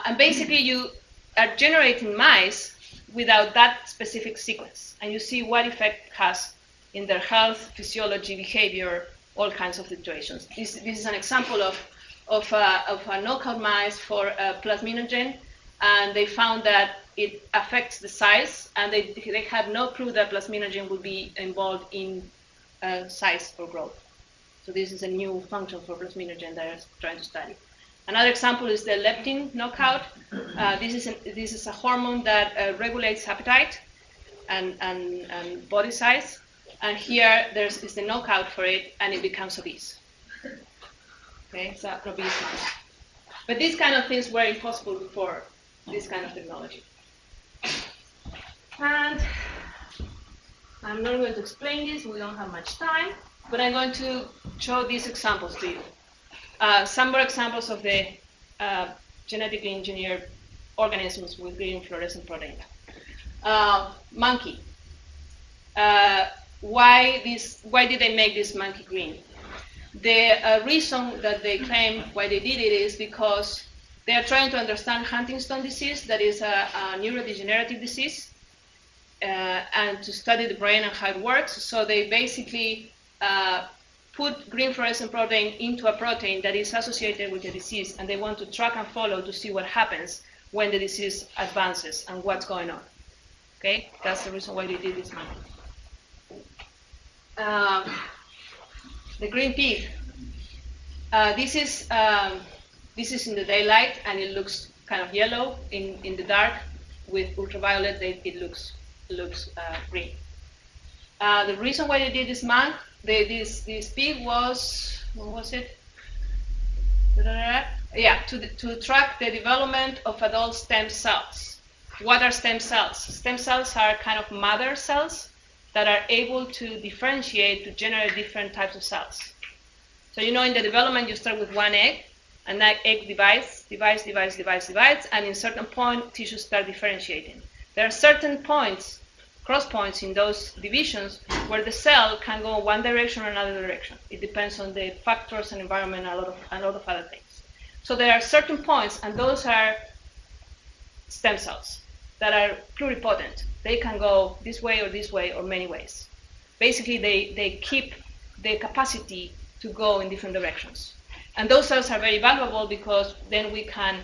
and basically you are generating mice without that specific sequence, and you see what effect it has in their health, physiology, behavior, all kinds of situations. This is an example of a knockout mice for a plasminogen, and they found that it affects the size, and they had no clue that plasminogen would be involved in size or growth. So this is a new function for plasminogen that they're trying to study. Another example is the leptin knockout. This is a hormone that regulates appetite and body size. And here is the knockout for it, and it becomes obese. Okay, it's an obese mouse. But these kind of things were impossible before this kind of technology. And I'm not going to explain this, we don't have much time, but I'm going to show these examples to you. Some more examples of the genetically engineered organisms with green fluorescent protein. Monkey. Why did they make this monkey green? The reason that they claim why they did it is because they are trying to understand Huntington's disease, that is a neurodegenerative disease, and to study the brain and how it works. So they basically put green fluorescent protein into a protein that is associated with the disease, and they want to track and follow to see what happens when the disease advances and what's going on. Okay, that's the reason why they did this monkey. The green pig. This is in the daylight, and it looks kind of yellow. In the dark, with ultraviolet, it looks green. The reason why they did this this pig was, what was it? Yeah, to track the development of adult stem cells. What are stem cells? Stem cells are kind of mother cells that are able to differentiate to generate different types of cells. So in the development, you start with one egg, and that egg divides, and in a certain point, tissues start differentiating. There are certain points, cross points in those divisions, where the cell can go one direction or another direction. It depends on the factors and environment and a lot of other things. So there are certain points, and those are stem cells that are pluripotent. They can go this way or many ways. Basically, they keep the capacity to go in different directions. And those cells are very valuable because then we can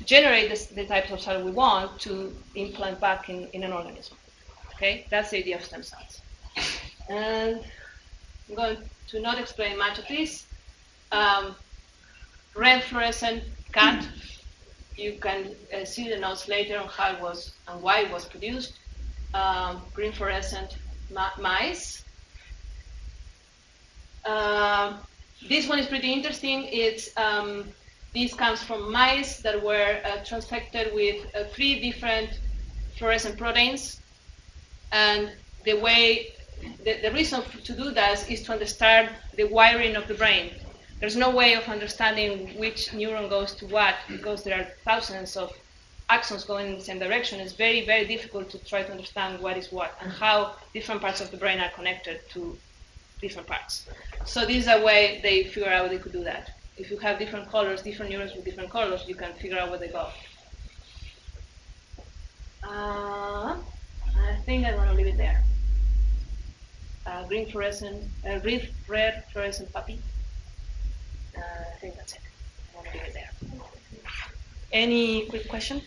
generate the types of cells we want to implant back in an organism. Okay, that's the idea of stem cells. And I'm going to not explain much of this. Red fluorescent cat. You can see the notes later on how it was and why it was produced. Green fluorescent mice. This one is pretty interesting. This comes from mice that were transfected with 3 different fluorescent proteins, and the reason to do that is to understand the wiring of the brain. There's no way of understanding which neuron goes to what, because there are thousands of axons going in the same direction. It's very, very difficult to try to understand what is what and how different parts of the brain are connected to different parts. So this is a way they figure out they could do that. If you have different colors, different neurons with different colors, you can figure out where they go. I think I'm going to leave it there. Green fluorescent, red fluorescent puppy. I think that's it. I'm going to leave it there. Any quick question?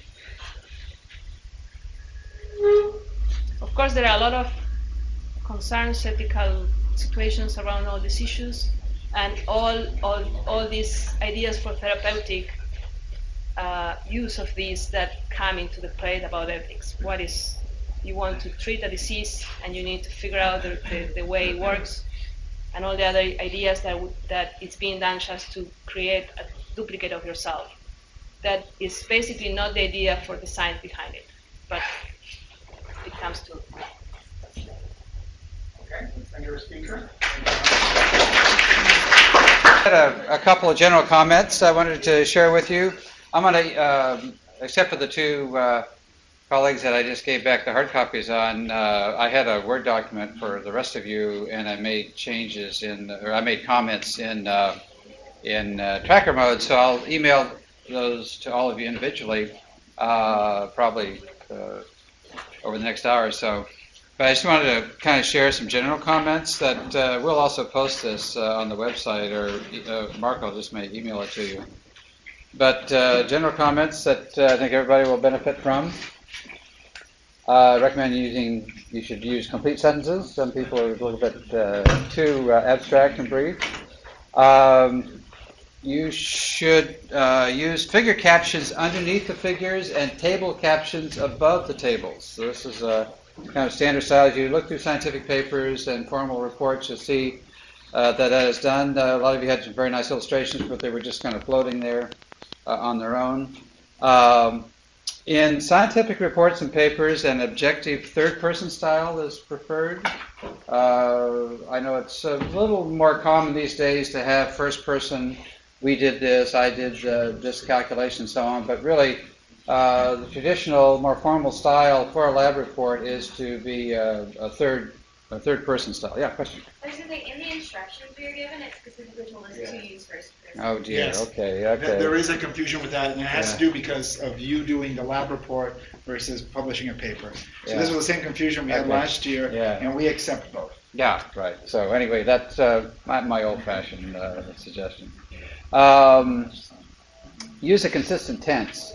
Of course, there are a lot of concerns, ethical situations around all these issues, and all these ideas for therapeutic use of these that come into the play about ethics. What is, you want to treat a disease and you need to figure out the way it works, and all the other ideas that it's being done just to create a duplicate of yourself. That is basically not the idea for the science behind it, but it comes to. Okay, and your speaker. I had a couple of general comments I wanted to share with you. I'm going to, except for the 2 colleagues that I just gave back the hard copies on, I had a Word document for the rest of you, and I made changes I made comments in tracker mode, so I'll email those to all of you individually, probably over the next hour or so. But I just wanted to kind of share some general comments that we'll also post this on the website, or Marco just may email it to you. But general comments that I think everybody will benefit from. I recommend you should use complete sentences. Some people are a little bit too abstract and brief. You should use figure captions underneath the figures and table captions above the tables. So this is a kind of standard style. As you look through scientific papers and formal reports, you'll see that is done. A lot of you had some very nice illustrations, but they were just kind of floating there on their own. In scientific reports and papers, an objective third-person style is preferred. I know it's a little more common these days to have first-person, we did this, I did this calculation, and so on, but really the traditional, more formal style for a lab report is to be a third-person style. Yeah, question? I was going to say, in the instructions we were given, it specifically told us to use first person. Oh dear, Yes. okay. There is a confusion with that, and it has to do because of you doing the lab report versus publishing a paper. So this was the same confusion we had last year, and we accept both. Yeah, right. So anyway, that's my old-fashioned suggestion. Use a consistent tense.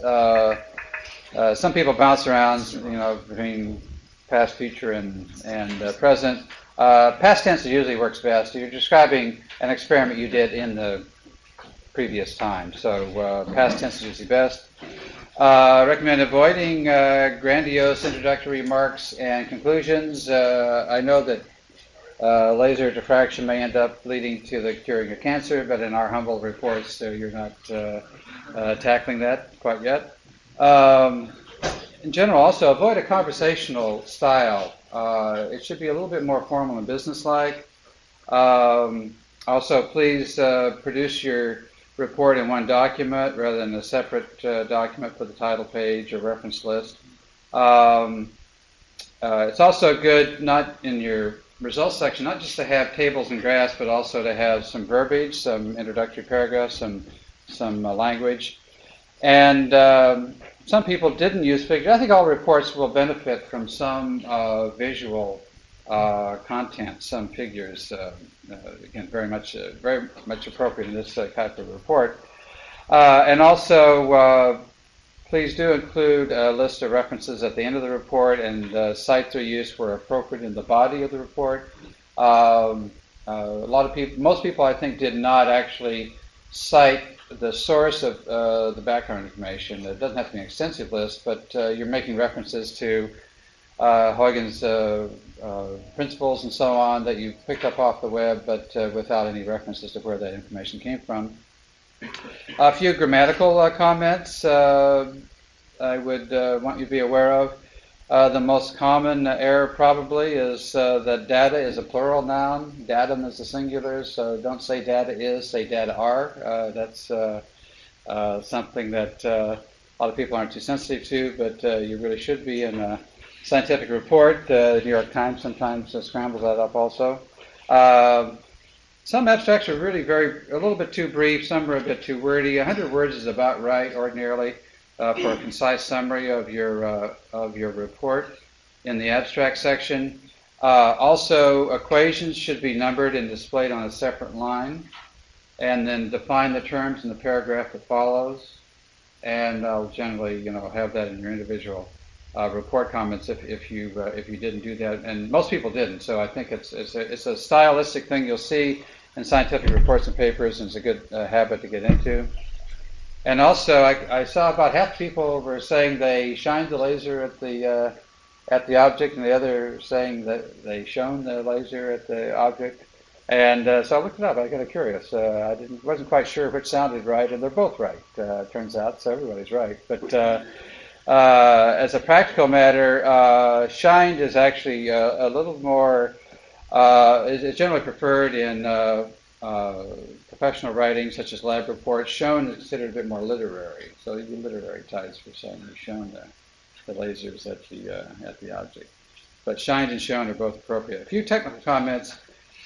Some people bounce around, between past, future, and present. Past tense usually works best. You're describing an experiment you did in the previous time, so past tense is usually best. Recommend avoiding grandiose introductory remarks and conclusions. I know that laser diffraction may end up leading to the curing of cancer, but in our humble reports, you're not tackling that quite yet. In general, also avoid a conversational style. It should be a little bit more formal and businesslike. Also, please produce your report in one document rather than a separate document for the title page or reference list. It's also good, not in your results section, not just to have tables and graphs, but also to have some verbiage, some introductory paragraphs, some language. And some people didn't use figures. I think all reports will benefit from some visual content, some figures. Again, very much appropriate in this type of report. And also, please do include a list of references at the end of the report, and cite their use where appropriate in the body of the report. Most people, I think, did not actually cite the source of the background information. It doesn't have to be an extensive list, but you're making references to Huygens principles and so on that you picked up off the web, but without any references to where that information came from. A few grammatical comments I would want you to be aware of. The most common error probably is that data is a plural noun, datum is a singular, so don't say data is, say data are. That's something that a lot of people aren't too sensitive to, but you really should be in a scientific report. The New York Times sometimes scrambles that up also. Some abstracts are really a little bit too brief, some are a bit too wordy. 100 words is about right ordinarily for a concise summary of your report in the abstract section. Also, equations should be numbered and displayed on a separate line, and then define the terms in the paragraph that follows. And I'll generally, have that in your individual report comments if you didn't do that, and most people didn't. So I think it's a stylistic thing you'll see in scientific reports and papers, and it's a good habit to get into. And also, I saw about half the people were saying they shined the laser at the object, and the other saying that they shone the laser at the object. And so I looked it up. I got curious. I wasn't quite sure which sounded right, and they're both right. Turns out, so everybody's right. But as a practical matter, shined is actually a little more. Is generally preferred in professional writing, such as lab reports. Shown is considered a bit more literary, so you get literary types for saying you've shown the lasers at the object. But shined and shown are both appropriate. A few technical comments.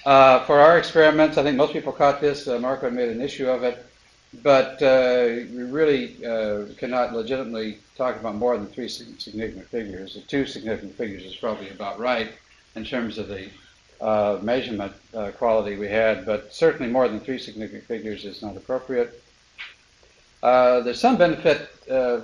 For our experiments, I think most people caught this. Marco made an issue of it, but we really cannot legitimately talk about more than 3 significant figures. The 2 significant figures is probably about right in terms of the measurement quality we had, but certainly more than 3 significant figures is not appropriate. There's some benefit,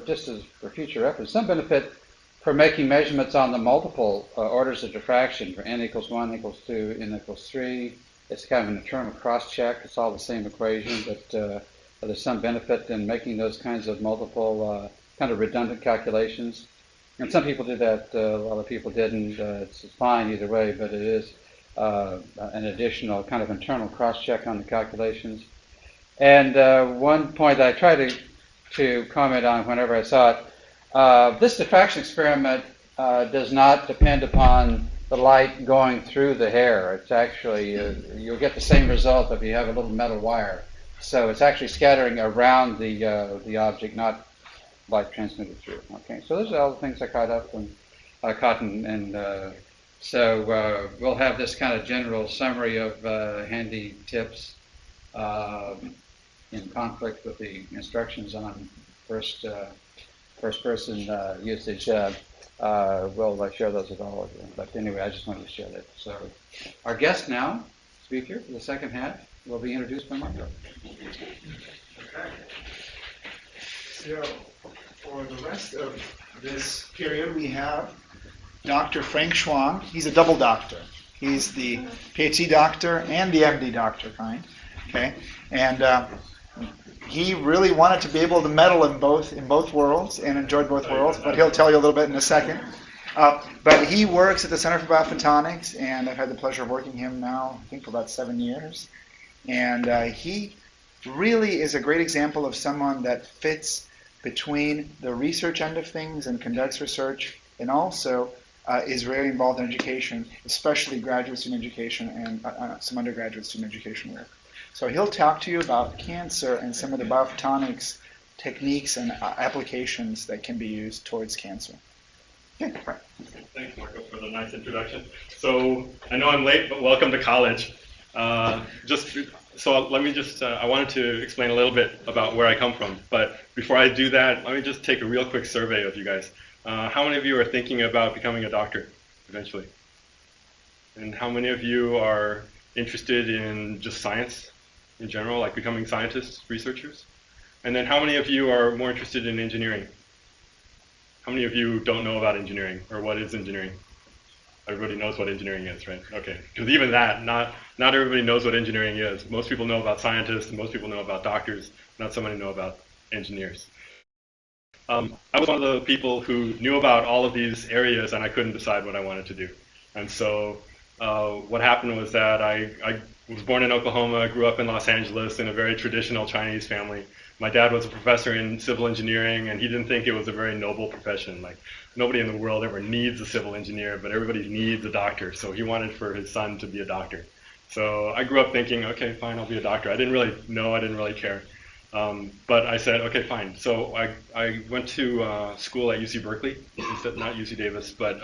just as for future reference, some benefit for making measurements on the multiple orders of diffraction, for n equals 1, equals 2, n equals 3. It's kind of an internal cross-check. It's all the same equation, but there's some benefit in making those kinds of multiple, kind of redundant calculations. And some people did that, a lot of people didn't. It's fine either way, but it is an additional kind of internal cross-check on the calculations. And one point that I try to comment on whenever I saw it, this diffraction experiment does not depend upon the light going through the hair. It's actually, you'll get the same result if you have a little metal wire. So it's actually scattering around the object, not light transmitted through. Okay, so those are all the things I caught up and so we'll have this kind of general summary of handy tips in conflict with the instructions on first person usage. We'll share those with all of you. But anyway, I just wanted to share that. So our guest now, speaker for the second half, will be introduced by Marco. Okay. So for the rest of this period, we have Dr. Frank Chuang. He's a double doctor. He's the PhD doctor and the MD doctor kind. Okay, and he really wanted to be able to meddle in both worlds and enjoyed both worlds. But he'll tell you a little bit in a second. But he works at the Center for Biophotonics, and I've had the pleasure of working with him now, I think, for about 7 years. And he really is a great example of someone that fits between the research end of things and conducts research, and also is very involved in education, especially graduate student education and some undergraduate student education work. So he'll talk to you about cancer and some of the biophotonics techniques and applications that can be used towards cancer. Okay, right. Thanks, Marco, for the nice introduction. So I know I'm late, but welcome to college. I wanted to explain a little bit about where I come from. But before I do that, let me just take a real quick survey of you guys. How many of you are thinking about becoming a doctor eventually? And how many of you are interested in just science in general, like becoming scientists, researchers? And then how many of you are more interested in engineering? How many of you don't know about engineering, or what is engineering? Everybody knows what engineering is, right? Okay, because even that, not everybody knows what engineering is. Most people know about scientists, and most people know about doctors, not so many know about engineers. I was one of the people who knew about all of these areas, and I couldn't decide what I wanted to do. And so what happened was that I was born in Oklahoma, grew up in Los Angeles in a very traditional Chinese family. My dad was a professor in civil engineering, and he didn't think it was a very noble profession. Like, nobody in the world ever needs a civil engineer, but everybody needs a doctor. So he wanted for his son to be a doctor. So I grew up thinking, okay, fine, I'll be a doctor. I didn't really know, I didn't really care. But I said, okay, fine. So I went to school at UC Berkeley, instead, not UC Davis, but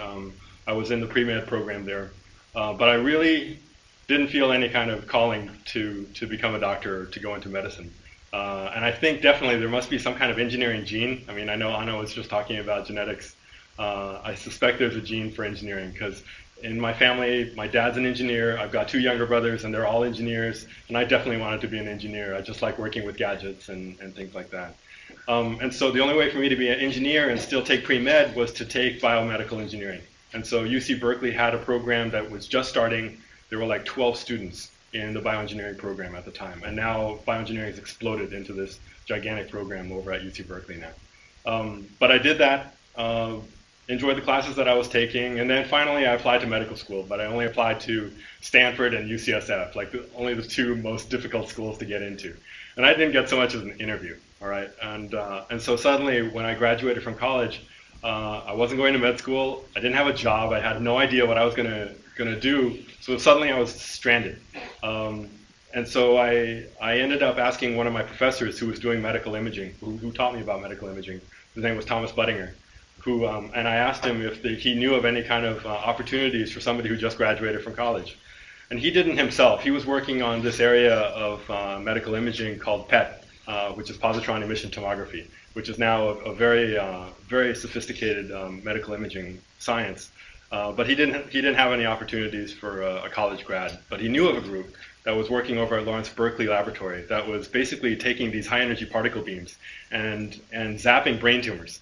I was in the pre-med program there. But I really didn't feel any kind of calling to become a doctor or to go into medicine. And I think definitely there must be some kind of engineering gene. I mean, I know Ana was just talking about genetics. I suspect there's a gene for engineering because in my family, my dad's an engineer. I've got two younger brothers, and they're all engineers. And I definitely wanted to be an engineer. I just like working with gadgets and things like that. And so the only way for me to be an engineer and still take pre-med was to take biomedical engineering. And so UC Berkeley had a program that was just starting. There were like 12 students in the bioengineering program at the time. And now bioengineering has exploded into this gigantic program over at UC Berkeley now. But I did that, enjoyed the classes that I was taking, and then finally I applied to medical school, but I only applied to Stanford and UCSF, like only the two most difficult schools to get into. And I didn't get so much as an interview, all right? And so suddenly when I graduated from college, I wasn't going to med school, I didn't have a job, I had no idea what I was gonna do, so suddenly I was stranded. And so I ended up asking one of my professors who was doing medical imaging, who taught me about medical imaging. His name was Thomas Buttinger, and I asked him if he knew of any kind of opportunities for somebody who just graduated from college. And he didn't himself. He was working on this area of medical imaging called PET, which is positron emission tomography, which is now a very, very sophisticated medical imaging science. But he didn't have any opportunities for a college grad. But he knew of a group that was working over at Lawrence Berkeley Laboratory that was basically taking these high-energy particle beams and zapping brain tumors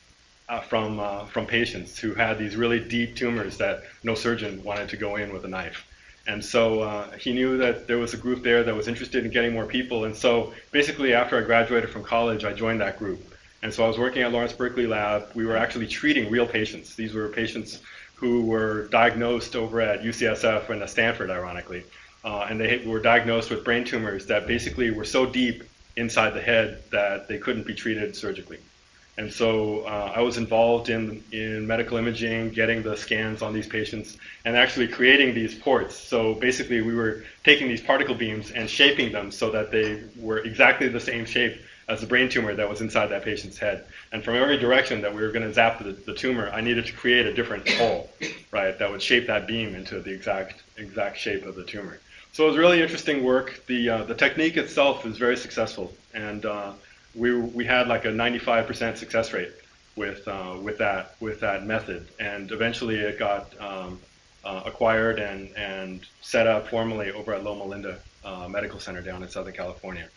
from patients who had these really deep tumors that no surgeon wanted to go in with a knife. And so he knew that there was a group there that was interested in getting more people. And so basically after I graduated from college, I joined that group. And so I was working at Lawrence Berkeley Lab. We were actually treating real patients. These were patients who were diagnosed over at UCSF and at Stanford, ironically. And they were diagnosed with brain tumors that basically were so deep inside the head that they couldn't be treated surgically. And so I was involved in medical imaging, getting the scans on these patients, and actually creating these ports. So basically we were taking these particle beams and shaping them so that they were exactly the same shape as the brain tumor that was inside that patient's head. And from every direction that we were going to zap the tumor, I needed to create a different hole, right, that would shape that beam into the exact shape of the tumor. So it was really interesting work. The technique itself is very successful, and we had like a 95% success rate with that method. And eventually it got acquired and set up formally over at Loma Linda Medical Center down in Southern California.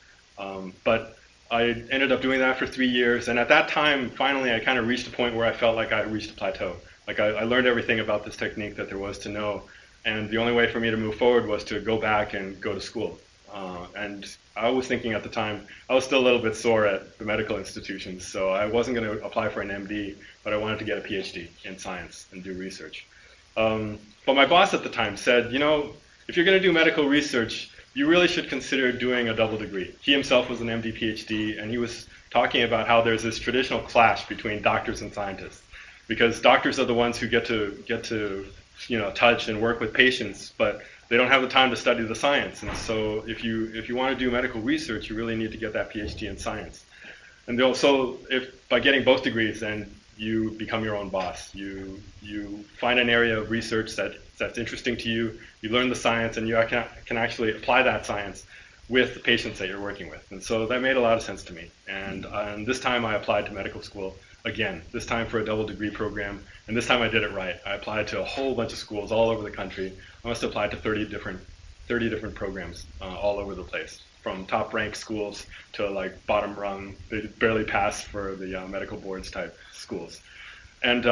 But I ended up doing that for 3 years, and at that time, finally, I kind of reached a point where I felt like I reached a plateau. Like I learned everything about this technique that there was to know, and the only way for me to move forward was to go back and go to school. And I was thinking at the time, I was still a little bit sore at the medical institutions, so I wasn't going to apply for an MD, but I wanted to get a PhD in science and do research. But my boss at the time said, you know, if you're going to do medical research, you really should consider doing a double degree. He himself was an MD PhD, and he was talking about how there's this traditional clash between doctors and scientists, because doctors are the ones who get to touch and work with patients, but they don't have the time to study the science. And so if you want to do medical research, you really need to get that PhD in science. And also, if by getting both degrees, then you become your own boss. You find an area of research that's interesting to you. You learn the science, and you can actually apply that science with the patients that you're working with. And so that made a lot of sense to me. And this time I applied to medical school again, this time for a double degree program. And this time I did it right. I applied to a whole bunch of schools all over the country. I must have applied to 30 different programs all over the place, from top ranked schools to like bottom rung, they barely passed for the medical boards type schools. And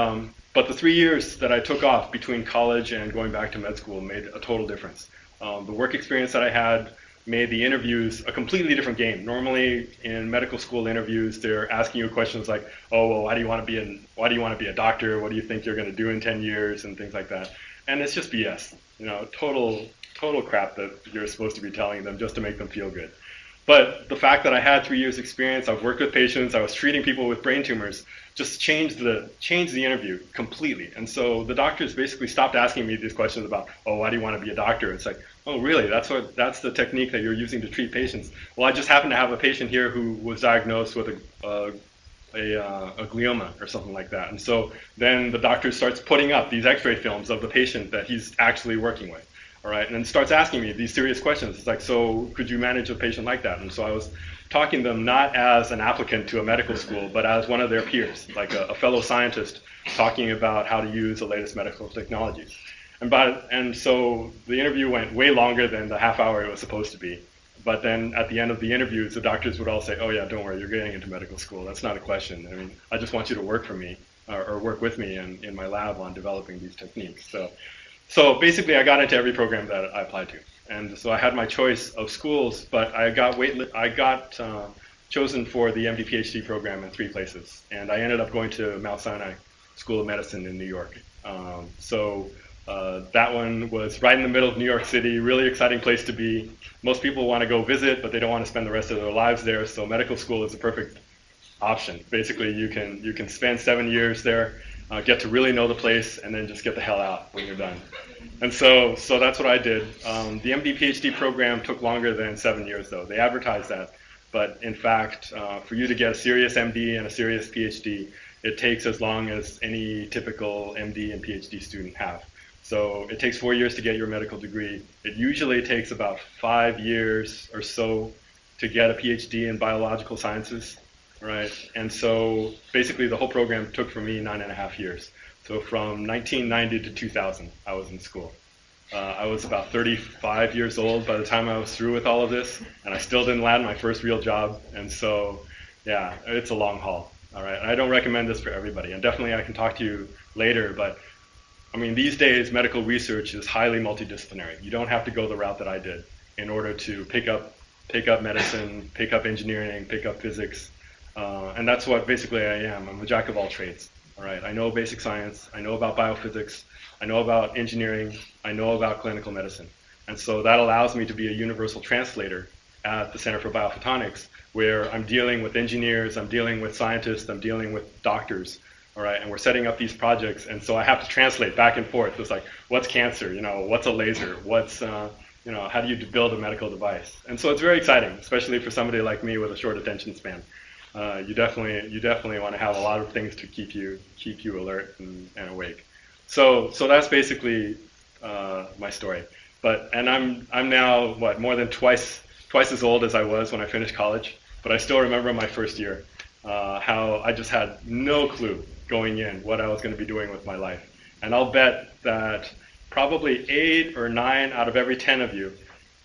but the 3 years that I took off between college and going back to med school made a total difference. The work experience that I had made the interviews a completely different game. Normally in medical school interviews, they're asking you questions like, oh, well, why do you want to be a doctor? What do you think you're going to do in 10 years and things like that. And it's just BS, total crap that you're supposed to be telling them just to make them feel good. But the fact that I had 3 years experience, I've worked with patients, I was treating people with brain tumors, just changed the interview completely. And so the doctors basically stopped asking me these questions about, oh, why do you want to be a doctor? It's like, oh, really? That's the technique that you're using to treat patients. Well, I just happen to have a patient here who was diagnosed with a glioma or something like that. And so then the doctor starts putting up these x-ray films of the patient that he's actually working with. All right, and then starts asking me these serious questions. It's like, so could you manage a patient like that? And so I was talking to them not as an applicant to a medical school, but as one of their peers, like a fellow scientist talking about how to use the latest medical technologies. And so the interview went way longer than the half hour it was supposed to be. But then at the end of the interviews, the doctors would all say, oh yeah, don't worry, you're getting into medical school. That's not a question. I mean, I just want you to work for me or work with me in my lab on developing these techniques. So basically, I got into every program that I applied to, and so I had my choice of schools. But I got chosen for the MD PhD program in 3 places, and I ended up going to Mount Sinai School of Medicine in New York. That one was right in the middle of New York City, really exciting place to be. Most people want to go visit, but they don't want to spend the rest of their lives there. So medical school is the perfect option. Basically, you can spend 7 years there. Get to really know the place, and then just get the hell out when you're done. And so that's what I did. The MD PhD program took longer than 7 years, though. They advertised that. But in fact, for you to get a serious MD and a serious PhD, it takes as long as any typical MD and PhD student have. So it takes 4 years to get your medical degree. It usually takes about 5 years or so to get a PhD in biological sciences. Right, and so basically the whole program took for me 9.5 years. So from 1990 to 2000, I was in school. I was about 35 years old by the time I was through with all of this, and I still didn't land my first real job. And so, yeah, it's a long haul. All right, and I don't recommend this for everybody. And definitely I can talk to you later, but I mean, these days medical research is highly multidisciplinary. You don't have to go the route that I did in order to pick up medicine, pick up engineering, pick up physics. And that's what basically I am. I'm a jack of all trades. All right. I know basic science. I know about biophysics. I know about engineering. I know about clinical medicine. And so that allows me to be a universal translator at the Center for Biophotonics, where I'm dealing with engineers, I'm dealing with scientists, I'm dealing with doctors. All right. And we're setting up these projects. And so I have to translate back and forth. It's like, what's cancer? What's a laser? What's, how do you build a medical device? And so it's very exciting, especially for somebody like me with a short attention span. You definitely want to have a lot of things to keep you alert and awake. So that's basically my story. And I'm now more than twice as old as I was when I finished college. But I still remember my first year, how I just had no clue going in what I was going to be doing with my life. And I'll bet that probably 8 or 9 out of every 10 of you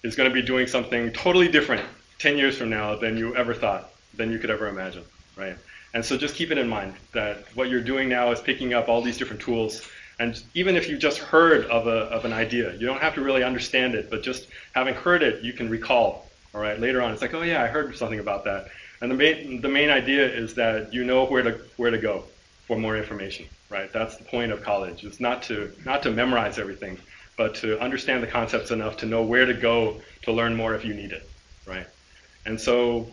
is going to be doing something totally different 10 years from now than you ever thought, than you could ever imagine, right? And so just keep it in mind that what you're doing now is picking up all these different tools. And even if you just heard of an idea, you don't have to really understand it, but just having heard it, you can recall, all right? Later on, it's like, oh yeah, I heard something about that. And the main idea is that you know where to go for more information, right? That's the point of college. It's not to memorize everything, but to understand the concepts enough to know where to go to learn more if you need it, right? And so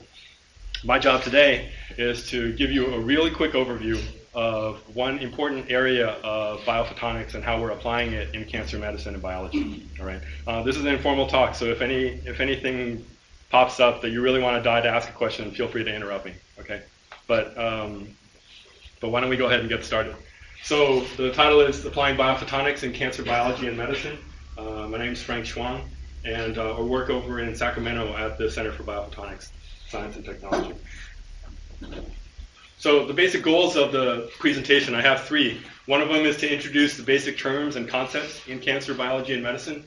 my job today is to give you a really quick overview of one important area of biophotonics and how we're applying it in cancer medicine and biology. All right. This is an informal talk, so if anything pops up that you really want to ask a question, feel free to interrupt me. Okay. But why don't we go ahead and get started? So the title is Applying Biophotonics in Cancer Biology and Medicine. My name is Frank Chuang, and I work over in Sacramento at the Center for Biophotonics, Science and Technology. So the basic goals of the presentation, I have three. One of them is to introduce the basic terms and concepts in cancer biology and medicine.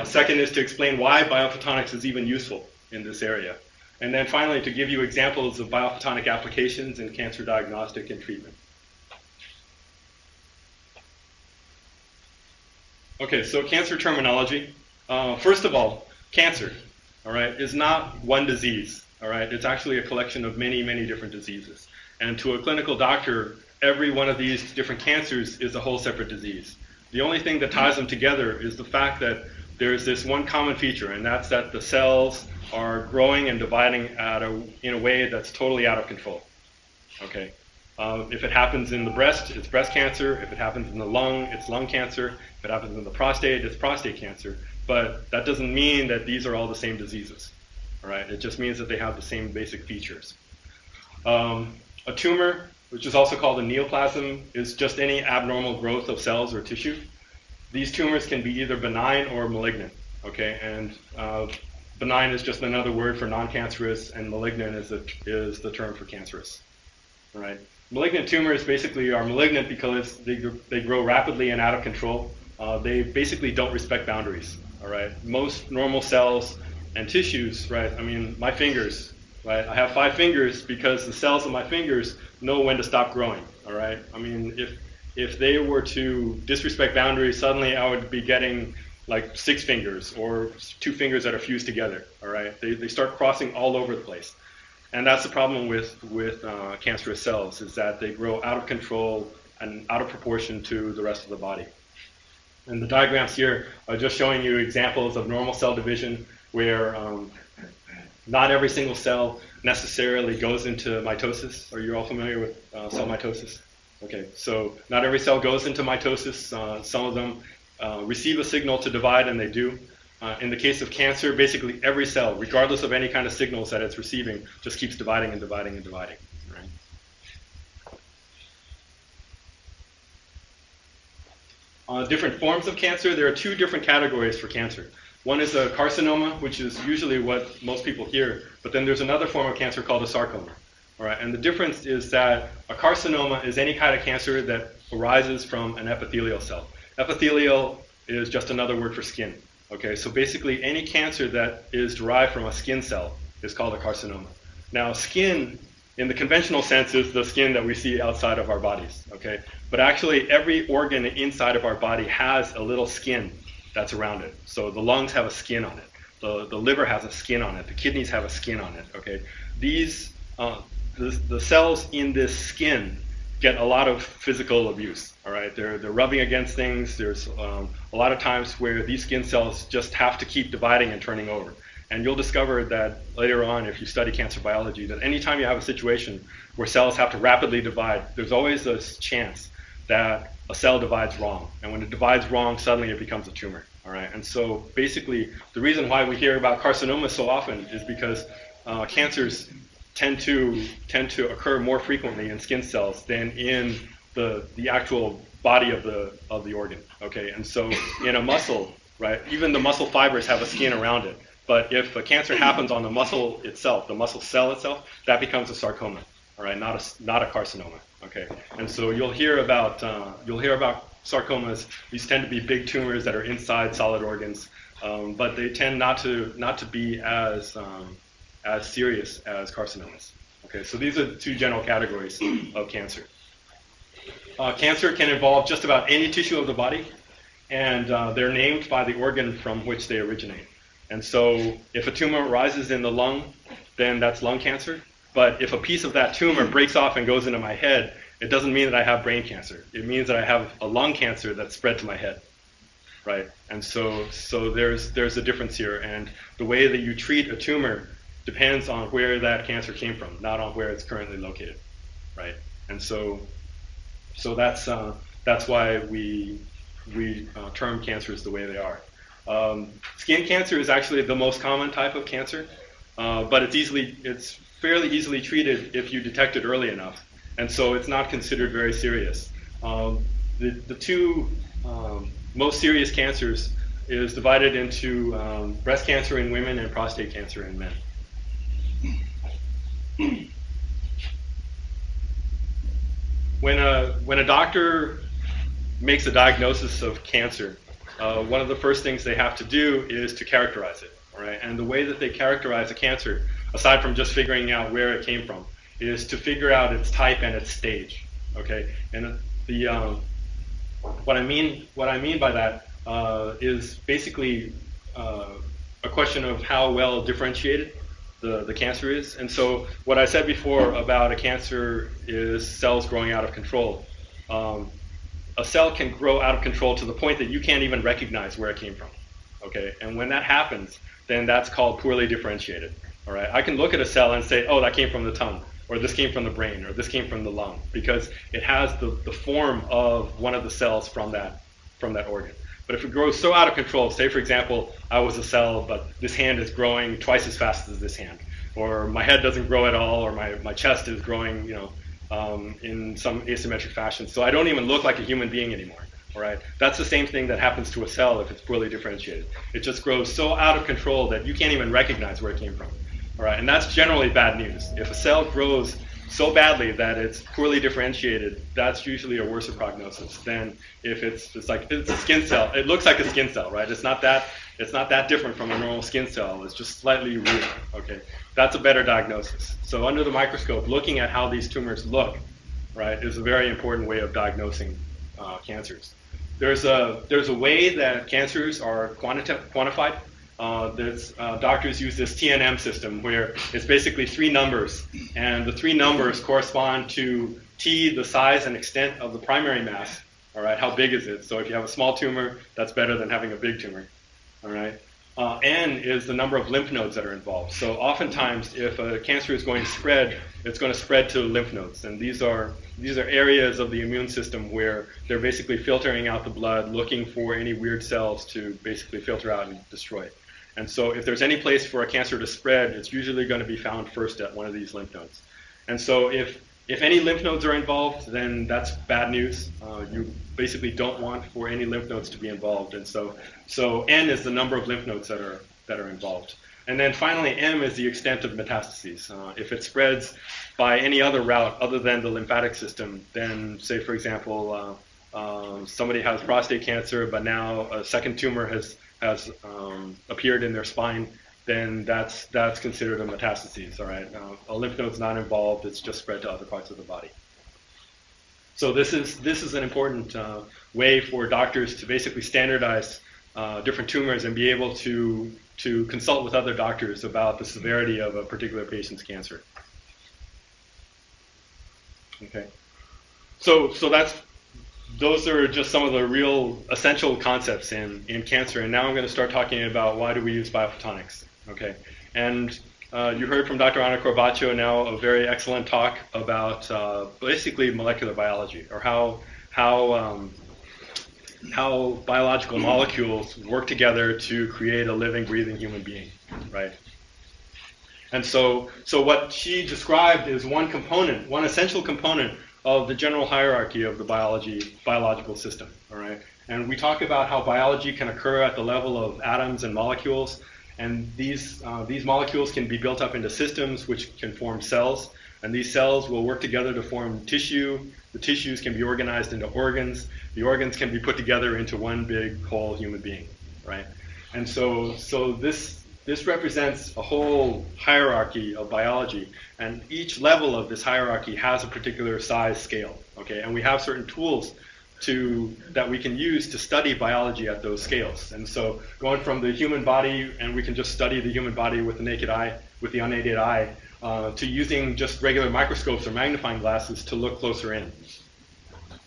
Second is to explain why biophotonics is even useful in this area. And then finally, to give you examples of biophotonic applications in cancer diagnostic and treatment. Okay, so cancer terminology. First of all, cancer, all right, is not one disease, all right? It's actually a collection of many, many different diseases. And to a clinical doctor, every one of these different cancers is a whole separate disease. The only thing that ties them together is the fact that there's this one common feature, and that's that the cells are growing and dividing in a way that's totally out of control. Okay. If it happens in the breast, it's breast cancer. If it happens in the lung, it's lung cancer. If it happens in the prostate, it's prostate cancer. But that doesn't mean that these are all the same diseases. All right. It just means that they have the same basic features. A tumor, which is also called a neoplasm, is just any abnormal growth of cells or tissue. These tumors can be either benign or malignant, okay? And benign is just another word for non-cancerous, and malignant is the term for cancerous, all right? Malignant tumors basically are malignant because they grow rapidly and out of control. They basically don't respect boundaries, all right? Most normal cells and tissues, right? I mean, my fingers, right? I have 5 fingers because the cells of my fingers know when to stop growing, all right? I mean, if they were to disrespect boundaries, suddenly I would be getting like 6 fingers or 2 fingers that are fused together, all right? They start crossing all over the place. And that's the problem with cancerous cells, is that they grow out of control and out of proportion to the rest of the body. And the diagrams here are just showing you examples of normal cell division where not every single cell necessarily goes into mitosis. Are you all familiar with cell mitosis? Okay, so not every cell goes into mitosis. Some of them receive a signal to divide, and they do. In the case of cancer, basically every cell, regardless of any kind of signals that it's receiving, just keeps dividing and dividing and dividing. Right? Different forms of cancer, there are 2 different categories for cancer. One is a carcinoma, which is usually what most people hear, but then there's another form of cancer called a sarcoma. All right, and the difference is that a carcinoma is any kind of cancer that arises from an epithelial cell. Epithelial is just another word for skin. Okay, so basically any cancer that is derived from a skin cell is called a carcinoma. Now, skin, in the conventional sense, is the skin that we see outside of our bodies. Okay, but actually every organ inside of our body has a little skin that's around it. So the lungs have a skin on it. The liver has a skin on it. The kidneys have a skin on it. Okay, these the cells in this skin get a lot of physical abuse. All right, they're rubbing against things. There's a lot of times where these skin cells just have to keep dividing and turning over. And you'll discover that later on, if you study cancer biology, that anytime you have a situation where cells have to rapidly divide, there's always a chance that a cell divides wrong. And when it divides wrong, suddenly it becomes a tumor. All right. And so basically, the reason why we hear about carcinomas so often is because cancers tend to occur more frequently in skin cells than in the actual body of the organ. Okay. And so in a muscle, right, even the muscle fibers have a skin around it. But if a cancer happens on the muscle itself, the muscle cell itself, that becomes a sarcoma. All right, not a carcinoma. Okay, and so you'll hear about sarcomas. These tend to be big tumors that are inside solid organs, but they tend not to be as serious as carcinomas. Okay, so these are the 2 general categories of cancer. Cancer can involve just about any tissue of the body, and they're named by the organ from which they originate. And so if a tumor arises in the lung, then that's lung cancer. But if a piece of that tumor breaks off and goes into my head, it doesn't mean that I have brain cancer. It means that I have a lung cancer that's spread to my head, right? And so there's a difference here. And the way that you treat a tumor depends on where that cancer came from, not on where it's currently located, right? And so So that's why we term cancers the way they are. Skin cancer is actually the most common type of cancer, but it's fairly easily treated if you detect it early enough, and so it's not considered very serious. The two most serious cancers is divided into breast cancer in women and prostate cancer in men. When a doctor makes a diagnosis of cancer, one of the first things they have to do is to characterize it. All right? And the way that they characterize a cancer, aside from just figuring out where it came from, is to figure out its type and its stage. Okay, and what I mean by that is basically a question of how well differentiated the cancer is. And so what I said before about a cancer is cells growing out of control. A cell can grow out of control to the point that you can't even recognize where it came from. Okay, and when that happens, then that's called poorly differentiated. All right, I can look at a cell and say, oh, that came from the tongue, or this came from the brain, or this came from the lung, because it has the form of one of the cells from that organ. But if it grows so out of control, say for example, I was a cell, but this hand is growing twice as fast as this hand, or my head doesn't grow at all, or my chest is growing, in some asymmetric fashion, so I don't even look like a human being anymore. All right, that's the same thing that happens to a cell if it's poorly differentiated. It just grows so out of control that you can't even recognize where it came from. All right, and that's generally bad news. If a cell grows so badly that it's poorly differentiated, that's usually a worse prognosis than if it's a skin cell. It looks like a skin cell, right? It's not that different from a normal skin cell. It's just slightly weird. Okay, that's a better diagnosis. So under the microscope, looking at how these tumors look, right, is a very important way of diagnosing cancers. There's a way that cancers are quantified. Doctors use this TNM system where it's basically 3 numbers, and the 3 numbers correspond to T, the size and extent of the primary mass. All right, how big is it? So if you have a small tumor, that's better than having a big tumor. All right. N is the number of lymph nodes that are involved. So oftentimes, if a cancer is going to spread, it's going to spread to lymph nodes, and these are areas of the immune system where they're basically filtering out the blood, looking for any weird cells to basically filter out and destroy it. And so if there's any place for a cancer to spread, it's usually going to be found first at one of these lymph nodes. And so if any lymph nodes are involved, then that's bad news. You basically don't want for any lymph nodes to be involved. And so N is the number of lymph nodes that are involved. And then finally, M is the extent of metastases. If it spreads by any other route other than the lymphatic system, then say, for example, somebody has prostate cancer, but now a second tumor has appeared in their spine, then that's considered a metastasis. All right, a lymph node's not involved; it's just spread to other parts of the body. So this is an important way for doctors to basically standardize different tumors and be able to consult with other doctors about the severity of a particular patient's cancer. Okay, so those are just some of the real essential concepts in cancer, and now I'm going to start talking about why do we use biophotonics. Okay, and you heard from Dr. Ana Corbacho now a very excellent talk about basically molecular biology, or how biological molecules work together to create a living, breathing human being, right? And so what she described is one essential component of the general hierarchy of the biological system, all right? And we talk about how biology can occur at the level of atoms and molecules, and these molecules can be built up into systems which can form cells, and these cells will work together to form tissue. The tissues can be organized into organs. The organs can be put together into one big whole human being, right? And so this represents a whole hierarchy of biology, and each level of this hierarchy has a particular size scale, okay? And we have certain tools that we can use to study biology at those scales. And so going from the human body, and we can just study the human body with the naked eye, with the unaided eye, to using just regular microscopes or magnifying glasses to look closer in.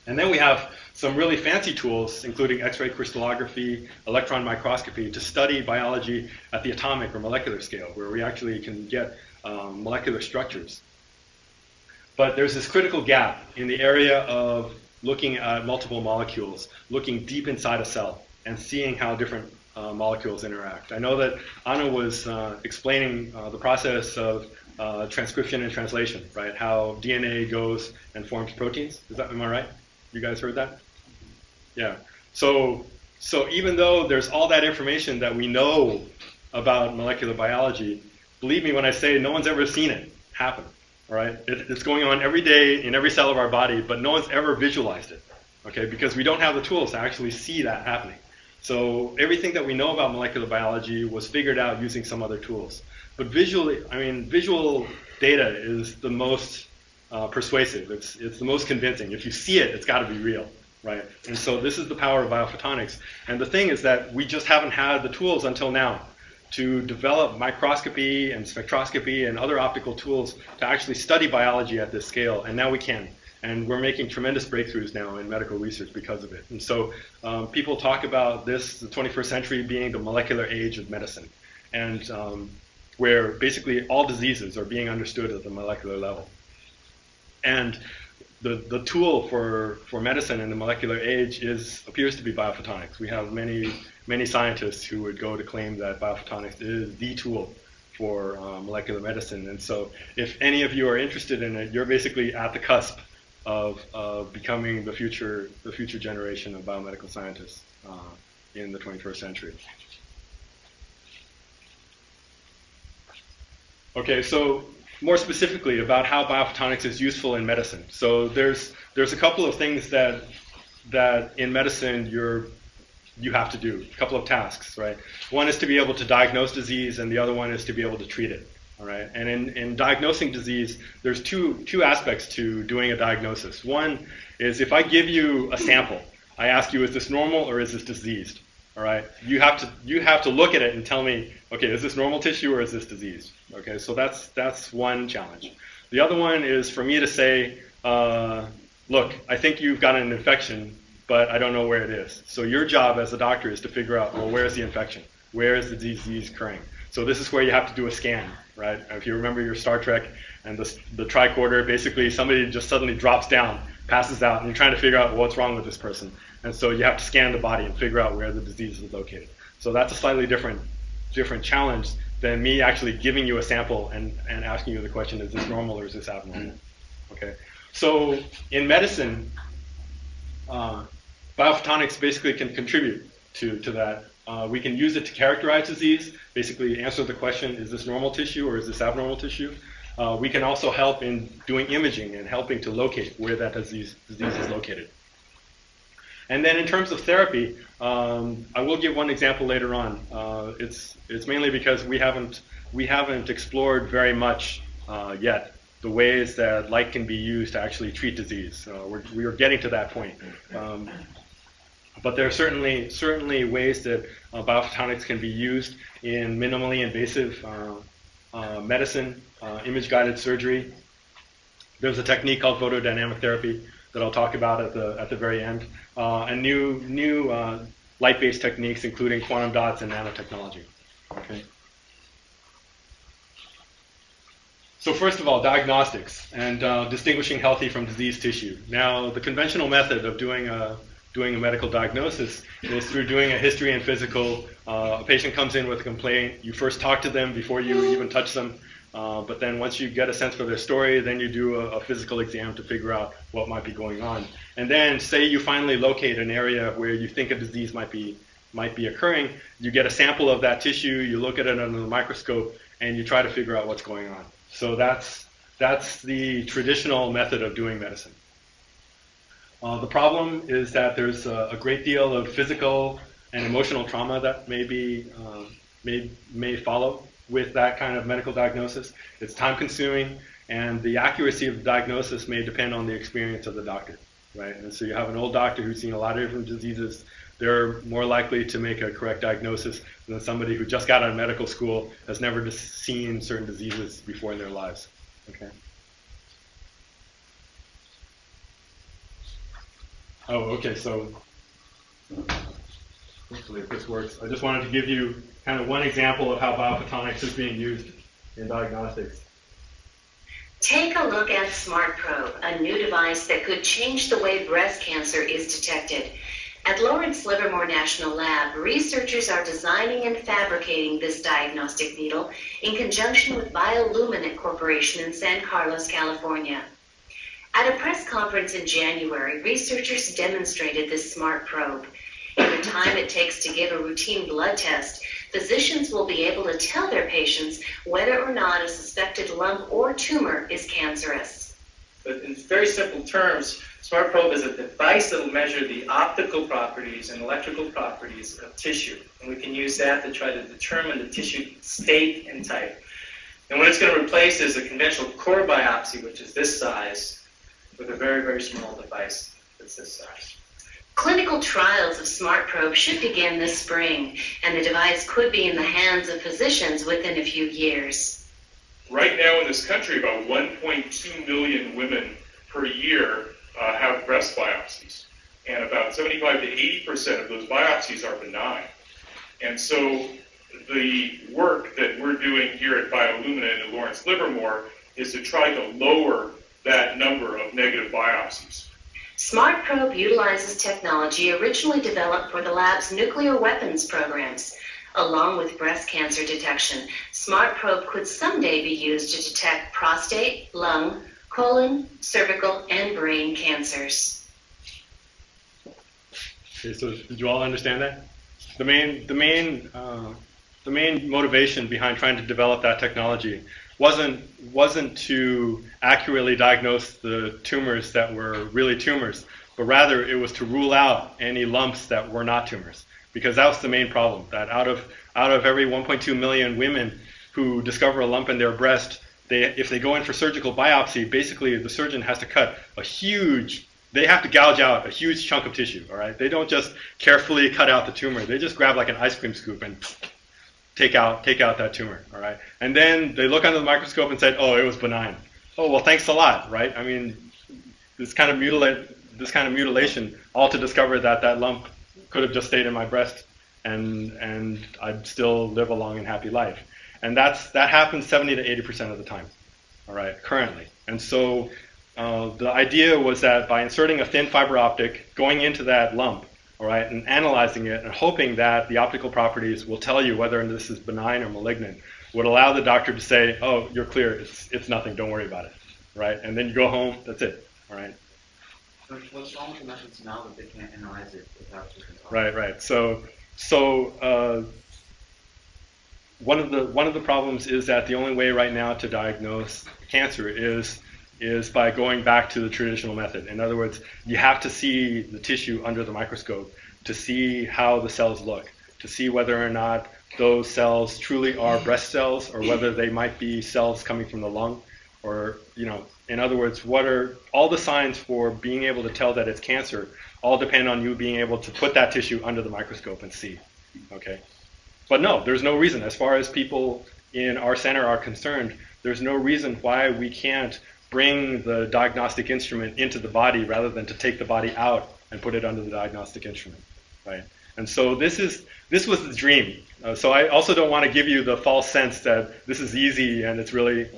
And then we have some really fancy tools, including X-ray crystallography, electron microscopy, to study biology at the atomic or molecular scale, where we actually can get molecular structures. But there's this critical gap in the area of looking at multiple molecules, looking deep inside a cell, and seeing how different molecules interact. I know that Ana was explaining the process of transcription and translation, right? How DNA goes and forms proteins. Am I right? You guys heard that? Yeah. So even though there's all that information that we know about molecular biology, believe me when I say no one's ever seen it happen. All right? It's going on every day in every cell of our body, but no one's ever visualized it. Okay? Because we don't have the tools to actually see that happening. So everything that we know about molecular biology was figured out using some other tools. But visual data is the most persuasive. It's the most convincing. If you see it, it's got to be real, right? And so this is the power of biophotonics. And the thing is that we just haven't had the tools until now to develop microscopy and spectroscopy and other optical tools to actually study biology at this scale. And now we can. And we're making tremendous breakthroughs now in medical research because of it. And so people talk about this, the 21st century, being the molecular age of medicine, and where basically all diseases are being understood at the molecular level. And the tool for medicine in the molecular age appears to be biophotonics. We have many scientists who would go to claim that biophotonics is the tool for molecular medicine. And so if any of you are interested in it, you're basically at the cusp of becoming the future generation of biomedical scientists in the 21st century. Okay, so more specifically about how biophotonics is useful in medicine. So there's a couple of things that in medicine you have to do, a couple of tasks, right? One is to be able to diagnose disease, and the other one is to be able to treat it. All right, and in diagnosing disease, there's two aspects to doing a diagnosis. One is if I give you a sample, I ask you, is this normal or is this diseased? All right, you have to look at it and tell me, okay, is this normal tissue or is this diseased? Okay, so that's one challenge. The other one is for me to say, look, I think you've got an infection, but I don't know where it is. So your job as a doctor is to figure out, well, where is the infection? Where is the disease occurring? So this is where you have to do a scan, right? If you remember your Star Trek and the tricorder, basically somebody just suddenly drops down, passes out, and you're trying to figure out what's wrong with this person. And so you have to scan the body and figure out where the disease is located. So that's a slightly different challenge than me actually giving you a sample and asking you the question, is this normal or is this abnormal? Okay. So in medicine, biophotonics basically can contribute to that. We can use it to characterize disease, basically answer the question, is this normal tissue or is this abnormal tissue? We can also help in doing imaging and helping to locate where that disease is located. And then in terms of therapy, I will give one example later on. It's mainly because we haven't explored very much yet the ways that light can be used to actually treat disease. We are getting to that point. But there are certainly ways that biophotonics can be used in minimally invasive medicine, image-guided surgery. There's a technique called photodynamic therapy that I'll talk about at the very end, and new light-based techniques, including quantum dots and nanotechnology. Okay. So first of all, diagnostics and distinguishing healthy from diseased tissue. Now, the conventional method of doing a medical diagnosis is through doing a history and physical. A patient comes in with a complaint. You first talk to them before you even touch them. But then once you get a sense for their story, then you do a physical exam to figure out what might be going on. And then say you finally locate an area where you think a disease might be occurring. You get a sample of that tissue, you look at it under the microscope, and you try to figure out what's going on. So that's the traditional method of doing medicine. The problem is that there's a great deal of physical and emotional trauma that may follow with that kind of medical diagnosis. It's time-consuming, and the accuracy of the diagnosis may depend on the experience of the doctor, right? And so you have an old doctor who's seen a lot of different diseases. They're more likely to make a correct diagnosis than somebody who just got out of medical school, has never seen certain diseases before in their lives. Okay. Oh, okay, so hopefully if this works. I just wanted to give you kind of one example of how biophotonics is being used in diagnostics. Take a look at SmartProbe, a new device that could change the way breast cancer is detected. At Lawrence Livermore National Lab, researchers are designing and fabricating this diagnostic needle in conjunction with Bioluminescence Corporation in San Carlos, California. At a press conference in January, researchers demonstrated this smart probe. In the time it takes to give a routine blood test, physicians will be able to tell their patients whether or not a suspected lump or tumor is cancerous. But in very simple terms, SmartProbe is a device that will measure the optical properties and electrical properties of tissue. And we can use that to try to determine the tissue state and type. And what it's going to replace is a conventional core biopsy, which is this size, with a very, very small device that's this size. Clinical trials of SmartProbe should begin this spring, and the device could be in the hands of physicians within a few years. Right now in this country, about 1.2 million women per year have breast biopsies, and about 75 to 80% of those biopsies are benign. And so the work that we're doing here at Bioluminescence and Lawrence Livermore is to try to lower that number of negative biopsies. SmartProbe utilizes technology originally developed for the lab's nuclear weapons programs. Along with breast cancer detection, SmartProbe could someday be used to detect prostate, lung, colon, cervical, and brain cancers. Okay, so did you all understand that? The main motivation behind trying to develop that technology wasn't to accurately diagnose the tumors that were really tumors, but rather it was to rule out any lumps that were not tumors. Because that was the main problem, that out of every 1.2 million women who discover a lump in their breast, if they go in for surgical biopsy, basically the surgeon has to cut they have to gouge out a huge chunk of tissue, all right? They don't just carefully cut out the tumor. They just grab like an ice cream scoop and take out that tumor, all right? And then they look under the microscope and said, oh, it was benign. Oh, well, thanks a lot, right? I mean, this kind of mutilation, all to discover that lump could have just stayed in my breast and I'd still live a long and happy life. And that happens 70 to 80% of the time, all right, currently. And so the idea was that by inserting a thin fiber optic, going into that lump, all right, and analyzing it and hoping that the optical properties will tell you whether this is benign or malignant, would allow the doctor to say, oh, you're clear, it's nothing, don't worry about it, right? And then you go home, that's it, all right? What's wrong with the methods now that they can't analyze it without taking it? Right. So one of the problems is that the only way right now to diagnose cancer is by going back to the traditional method. In other words, you have to see the tissue under the microscope to see how the cells look, to see whether or not those cells truly are breast cells or whether they might be cells coming from the lung, or, in other words, what are all the signs for being able to tell that it's cancer all depend on you being able to put that tissue under the microscope and see, okay? But no, there's no reason. As far as people in our center are concerned, there's no reason why we can't bring the diagnostic instrument into the body rather than to take the body out and put it under the diagnostic instrument, right? And so this was the dream. So I also don't want to give you the false sense that this is easy and it's really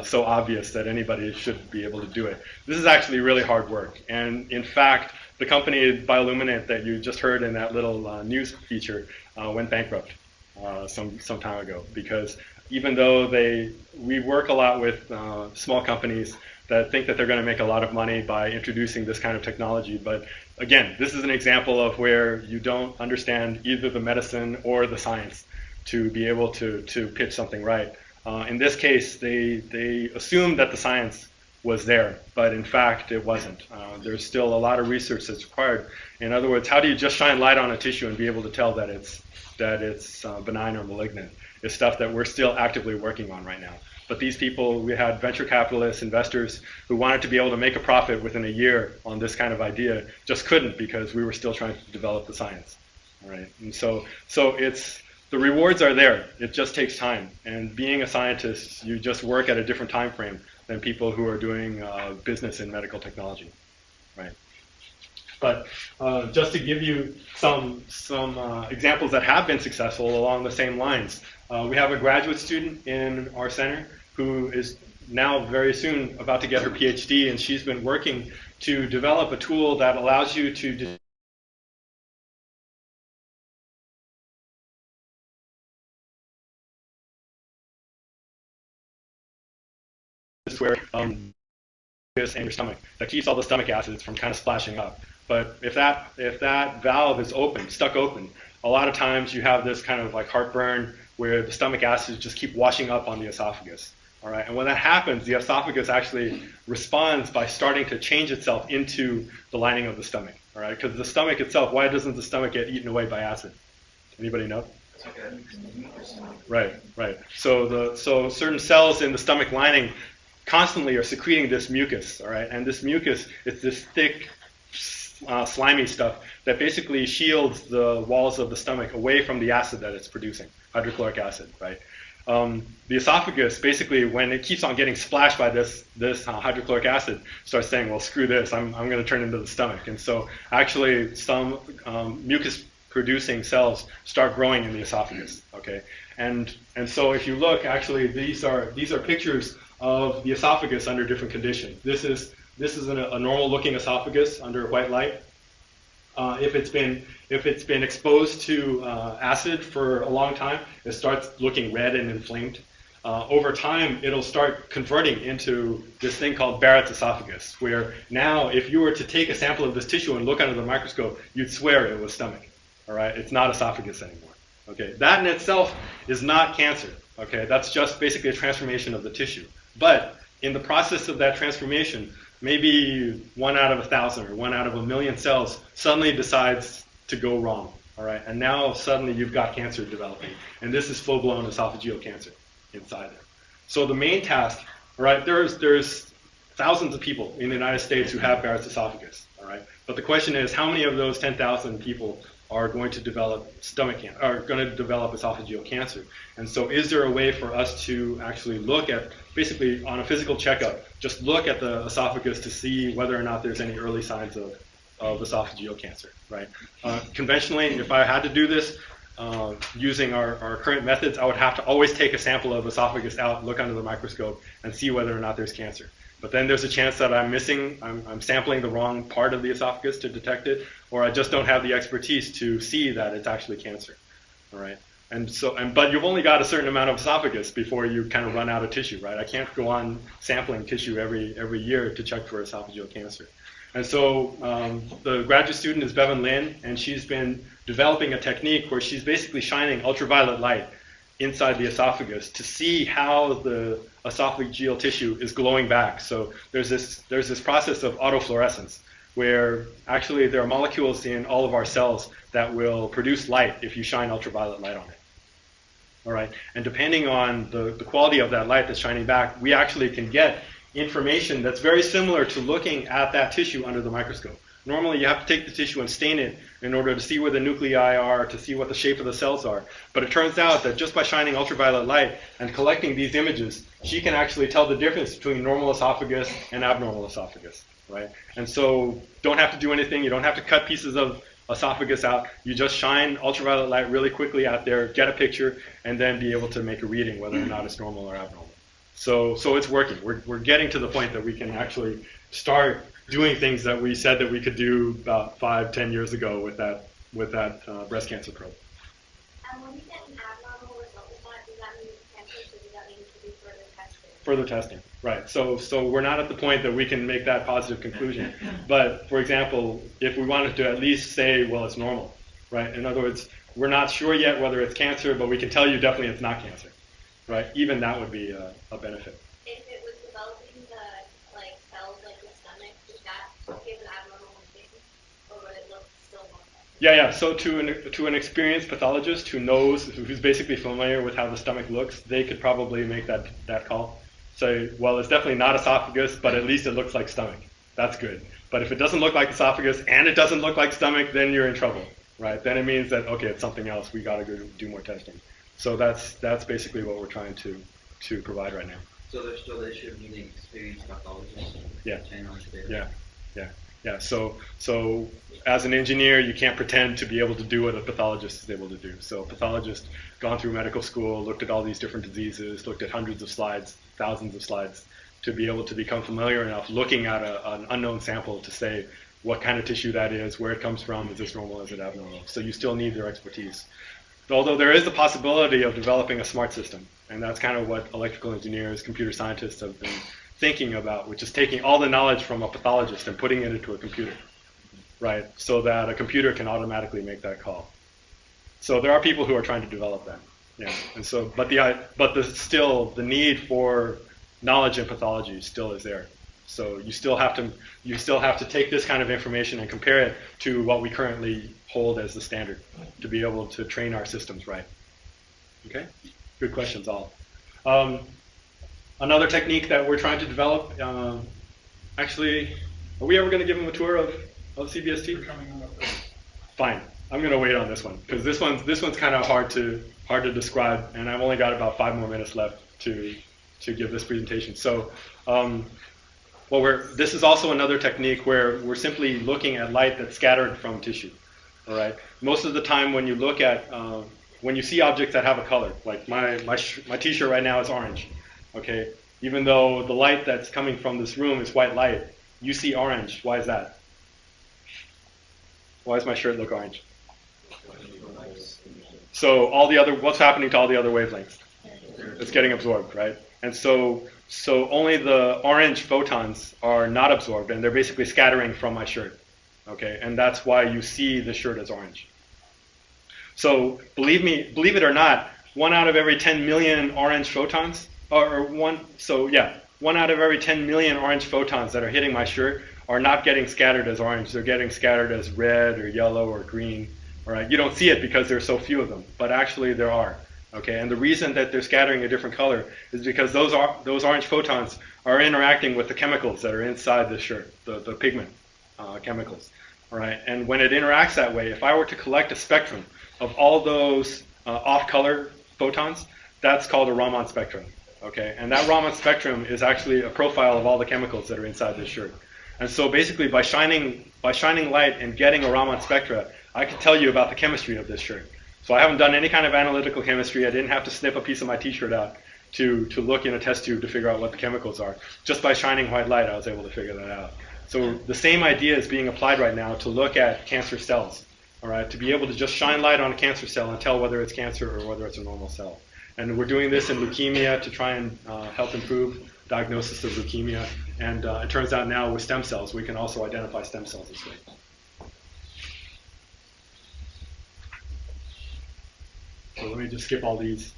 so obvious that anybody should be able to do it. This is actually really hard work. And in fact, the company Bioluminescence that you just heard in that little news feature went bankrupt some time ago, because even though we work a lot with small companies that think that they're going to make a lot of money by introducing this kind of technology. But again, this is an example of where you don't understand either the medicine or the science to be able to pitch something right. In this case, they assumed that the science was there, but in fact it wasn't. There's still a lot of research that's required. In other words, how do you just shine light on a tissue and be able to tell that it's benign or malignant? It's stuff that we're still actively working on right now. But these people, we had venture capitalists, investors who wanted to be able to make a profit within a year on this kind of idea, just couldn't because we were still trying to develop the science. All right, and so the rewards are there. It just takes time. And being a scientist, you just work at a different time frame than people who are doing business in medical technology, right? But just to give you some examples that have been successful along the same lines, we have a graduate student in our center who is now very soon about to get her PhD, and she's been working to develop a tool that allows you to where and your stomach that keeps all the stomach acids from kind of splashing up. But if that valve is stuck open, a lot of times you have this kind of like heartburn where the stomach acids just keep washing up on the esophagus. All right, and when that happens, the esophagus actually responds by starting to change itself into the lining of the stomach. All right, because the stomach itself, why doesn't the stomach get eaten away by acid? Anybody know? Right. So certain cells in the stomach lining constantly are secreting this mucus. All right, and this mucus is this thick, slimy stuff that basically shields the walls of the stomach away from the acid that it's producing, hydrochloric acid. Right. The esophagus, basically, when it keeps on getting splashed by this hydrochloric acid, starts saying, well, screw this, I'm going to turn into the stomach. And so actually some mucus-producing cells start growing in the esophagus. Okay, and so if you look, actually, these are pictures of the esophagus under different conditions. This is a normal-looking esophagus under white light. If it's been exposed to acid for a long time, it starts looking red and inflamed. Over time, it'll start converting into this thing called Barrett's esophagus, where now if you were to take a sample of this tissue and look under the microscope, you'd swear it was stomach. All right, it's not esophagus anymore. Okay, that in itself is not cancer. Okay, that's just basically a transformation of the tissue. But in the process of that transformation, maybe 1 out of 1,000 or 1 out of 1,000,000 cells suddenly decides to go wrong, all right? And now suddenly you've got cancer developing, and this is full-blown esophageal cancer inside there. So the main task, all right, there's thousands of people in the United States who have Barrett's esophagus, all right? But the question is, how many of those 10,000 people are going to develop esophageal cancer? And so is there a way for us to actually look at, basically on a physical checkup, just look at the esophagus to see whether or not there's any early signs of esophageal cancer, right? Conventionally, if I had to do this using our current methods, I would have to always take a sample of esophagus out, look under the microscope, and see whether or not there's cancer. But then there's a chance that I'm sampling the wrong part of the esophagus to detect it, or I just don't have the expertise to see that it's actually cancer, all right? But you've only got a certain amount of esophagus before you kind of run out of tissue, right? I can't go on sampling tissue every year to check for esophageal cancer. And so the graduate student is Bevan Lin, and she's been developing a technique where she's basically shining ultraviolet light inside the esophagus to see how the esophageal tissue is glowing back. So there's this process of autofluorescence, where actually there are molecules in all of our cells that will produce light if you shine ultraviolet light on it. All right, and depending on the quality of that light that's shining back, we actually can get information that's very similar to looking at that tissue under the microscope. Normally you have to take the tissue and stain it in order to see where the nuclei are, to see what the shape of the cells are. But it turns out that just by shining ultraviolet light and collecting these images, she can actually tell the difference between normal esophagus and abnormal esophagus, right? And so don't have to do anything. You don't have to cut pieces of esophagus out. You just shine ultraviolet light really quickly out there, get a picture, and then be able to make a reading whether or not it's normal or abnormal. So it's working. We're getting to the point that we can actually start doing things that we said that we could do about 5-10 years ago with that breast cancer probe. And when you get an abnormal result with that, does that mean it's cancer, so does that mean to do further testing? Further testing, right. So we're not at the point that we can make that positive conclusion. But, for example, if we wanted to at least say, well, it's normal, right? In other words, we're not sure yet whether it's cancer, but we can tell you definitely it's not cancer, right? Even that would be a benefit. If it was developing the cells like the stomach, does that give an abnormal mutation, or would it look still normal? Yeah. So to an experienced pathologist who's basically familiar with how the stomach looks, they could probably make that call. Say, well, it's definitely not esophagus, but at least it looks like stomach. That's good. But if it doesn't look like esophagus and it doesn't look like stomach, then you're in trouble, right? Then it means that, okay, it's something else. We got to go do more testing. So that's basically what we're trying to provide right now. So there's still the issue of needing experienced pathologists? Yeah. To analyze the data? Yeah. Yeah, so as an engineer, you can't pretend to be able to do what a pathologist is able to do. So a pathologist gone through medical school, looked at all these different diseases, looked at hundreds of slides, thousands of slides, to be able to become familiar enough looking at an unknown sample to say what kind of tissue that is, where it comes from, is this normal, is it abnormal. So you still need their expertise. Although there is the possibility of developing a smart system, and that's kind of what electrical engineers, computer scientists have been thinking about, which is taking all the knowledge from a pathologist and putting it into a computer, right? So that a computer can automatically make that call. So there are people who are trying to develop that, yeah. And so, still the need for knowledge in pathology still is there. So you still have to take this kind of information and compare it to what we currently hold as the standard to be able to train our systems right. Okay, good questions all. Another technique that we're trying to develop, actually, are we ever going to give them a tour of CBST? Fine, I'm going to wait on this one because this one's kind of hard to describe, and I've only got about 5 more minutes left to give this presentation. So, this is also another technique where we're simply looking at light that's scattered from tissue. All right. Most of the time, when you look at when you see objects that have a color, like my T-shirt right now is orange. Okay, even though the light that's coming from this room is white light, you see orange. Why is that? Why does my shirt look orange? So what's happening to all the other wavelengths? It's getting absorbed, right? And so only the orange photons are not absorbed, and they're basically scattering from my shirt. Okay, and that's why you see the shirt as orange. So believe it or not, 1 out of every 10 million orange photons, one out of every 10 million orange photons that are hitting my shirt are not getting scattered as orange. They're getting scattered as red or yellow or green. All right, you don't see it because there's so few of them, but actually there are. Okay, and the reason that they're scattering a different color is because those orange photons are interacting with the chemicals that are inside the shirt, the pigment chemicals. All right, and when it interacts that way, if I were to collect a spectrum of all those off-color photons, that's called a Raman spectrum. Okay, and that Raman spectrum is actually a profile of all the chemicals that are inside this shirt. And so basically, by shining light and getting a Raman spectra, I can tell you about the chemistry of this shirt. So I haven't done any kind of analytical chemistry. I didn't have to snip a piece of my T-shirt out to look in a test tube to figure out what the chemicals are. Just by shining white light, I was able to figure that out. So the same idea is being applied right now to look at cancer cells. All right, to be able to just shine light on a cancer cell and tell whether it's cancer or whether it's a normal cell. And we're doing this in leukemia to try and help improve diagnosis of leukemia. And it turns out now with stem cells, we can also identify stem cells this way. So let me just skip all these.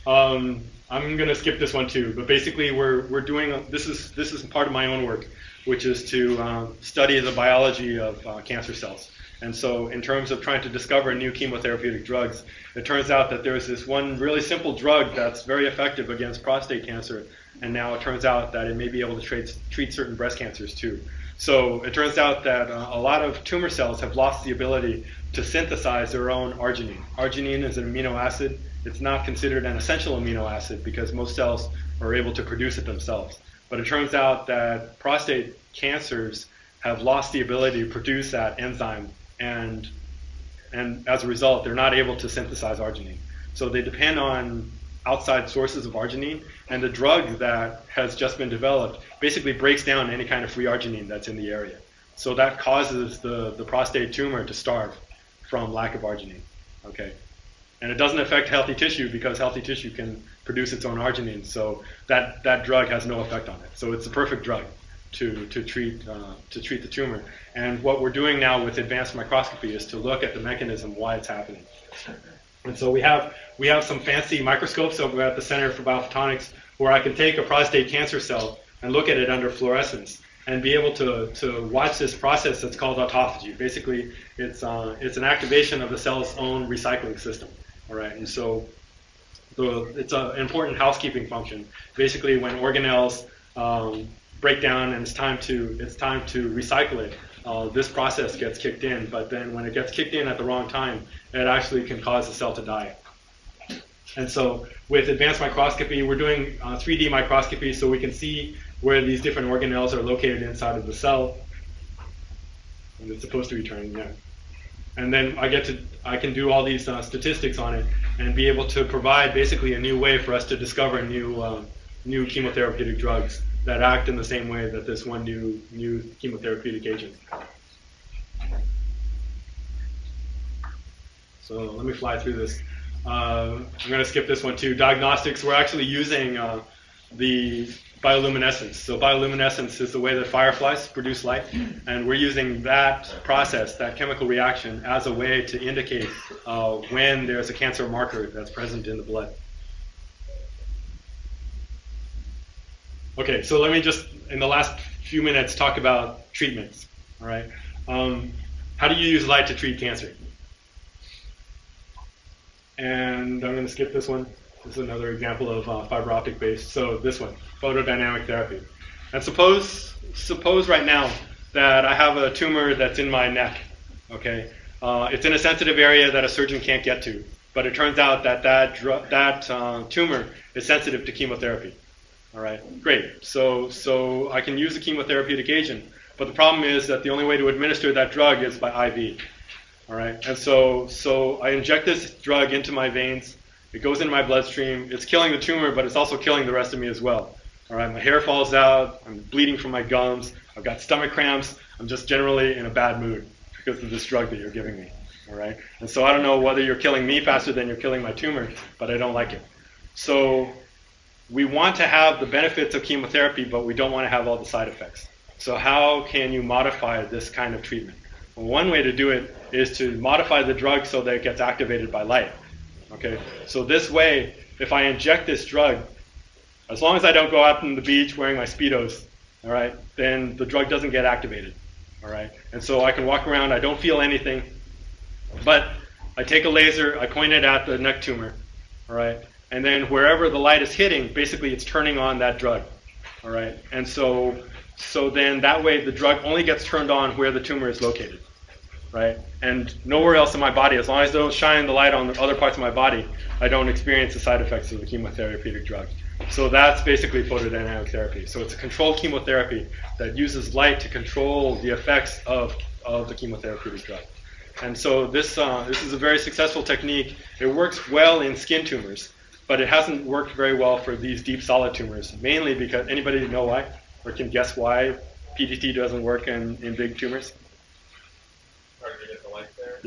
I'm going to skip this one too, but basically we're doing this is part of my own work, which is to study the biology of cancer cells. And so in terms of trying to discover new chemotherapeutic drugs, it turns out that there's this one really simple drug that's very effective against prostate cancer, and now it turns out that it may be able to treat certain breast cancers too. So it turns out that a lot of tumor cells have lost the ability to synthesize their own arginine. Arginine is an amino acid. It's not considered an essential amino acid because most cells are able to produce it themselves. But it turns out that prostate cancers have lost the ability to produce that enzyme, and as a result, they're not able to synthesize arginine. So they depend on outside sources of arginine, and the drug that has just been developed basically breaks down any kind of free arginine that's in the area. So that causes the prostate tumor to starve from lack of arginine. Okay, and it doesn't affect healthy tissue because healthy tissue can produce its own arginine. So that drug has no effect on it. So it's the perfect drug to treat the tumor. And what we're doing now with advanced microscopy is to look at the mechanism why it's happening. And so we have some fancy microscopes over at the Center for Biophotonics where I can take a prostate cancer cell and look at it under fluorescence and be able to watch this process that's called autophagy. Basically, it's an activation of the cell's own recycling system. All right, and so it's an important housekeeping function. Basically, when organelles break down and it's time to recycle it, this process gets kicked in. But then when it gets kicked in at the wrong time, it actually can cause the cell to die. And so with advanced microscopy, we're doing 3D microscopy, so we can see where these different organelles are located inside of the cell. And it's supposed to return, yeah. And then I can do all these statistics on it and be able to provide basically a new way for us to discover new chemotherapeutic drugs that act in the same way that this one new chemotherapeutic agent. So let me fly through this. I'm going to skip this one too. Diagnostics, we're actually using the bioluminescence. So bioluminescence is the way that fireflies produce light, and we're using that process, that chemical reaction, as a way to indicate when there's a cancer marker that's present in the blood. Okay, so let me just, in the last few minutes, talk about treatments. All right, how do you use light to treat cancer? And I'm going to skip this one. This is another example of fiber optic based. So this one, photodynamic therapy. And suppose right now that I have a tumor that's in my neck. Okay, it's in a sensitive area that a surgeon can't get to, but it turns out that that tumor is sensitive to chemotherapy. All right, great. So I can use a chemotherapeutic agent, but the problem is that the only way to administer that drug is by IV. All right, and so I inject this drug into my veins. It goes into my bloodstream. It's killing the tumor, but it's also killing the rest of me as well. All right, my hair falls out. I'm bleeding from my gums. I've got stomach cramps. I'm just generally in a bad mood because of this drug that you're giving me. All right, and so I don't know whether you're killing me faster than you're killing my tumor, but I don't like it. So we want to have the benefits of chemotherapy, but we don't want to have all the side effects. So how can you modify this kind of treatment? Well, one way to do it is to modify the drug so that it gets activated by light. Okay, so this way, if I inject this drug, as long as I don't go out on the beach wearing my Speedos, all right, then the drug doesn't get activated. All right, and so I can walk around, I don't feel anything, but I take a laser, I point it at the neck tumor, all right, and then wherever the light is hitting, basically it's turning on that drug. All right, and so then that way the drug only gets turned on where the tumor is located, right? And nowhere else in my body, as long as I don't shine the light on the other parts of my body, I don't experience the side effects of the chemotherapeutic drug. So that's basically photodynamic therapy. So it's a controlled chemotherapy that uses light to control the effects of the chemotherapeutic drug. And so this is a very successful technique. It works well in skin tumors, but it hasn't worked very well for these deep solid tumors, mainly because, anybody know why? Or can guess why PDT doesn't work in big tumors? Hard to get the light there.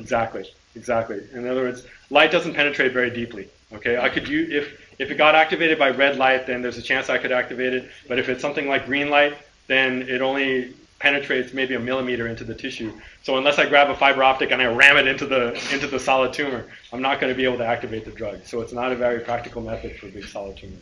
Exactly. In other words, light doesn't penetrate very deeply. Okay, I could use, if it got activated by red light, then there's a chance I could activate it. But if it's something like green light, then it only penetrates maybe a millimeter into the tissue. So unless I grab a fiber optic and I ram it into the solid tumor, I'm not going to be able to activate the drug. So it's not a very practical method for big solid tumors.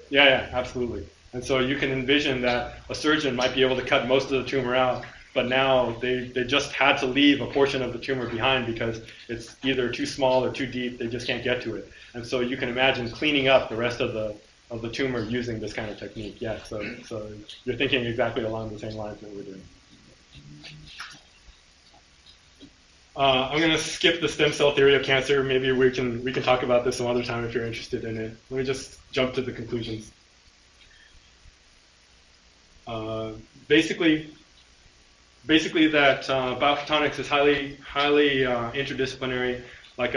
Yeah, absolutely. And so you can envision that a surgeon might be able to cut most of the tumor out, but now they just had to leave a portion of the tumor behind because it's either too small or too deep. They just can't get to it. And so you can imagine cleaning up the rest of the tumor using this kind of technique. Yeah, so you're thinking exactly along the same lines that we're doing. I'm going to skip the stem cell theory of cancer. Maybe we can talk about this some other time if you're interested in it. Let me just jump to the conclusions. Basically that biophotonics is highly interdisciplinary, like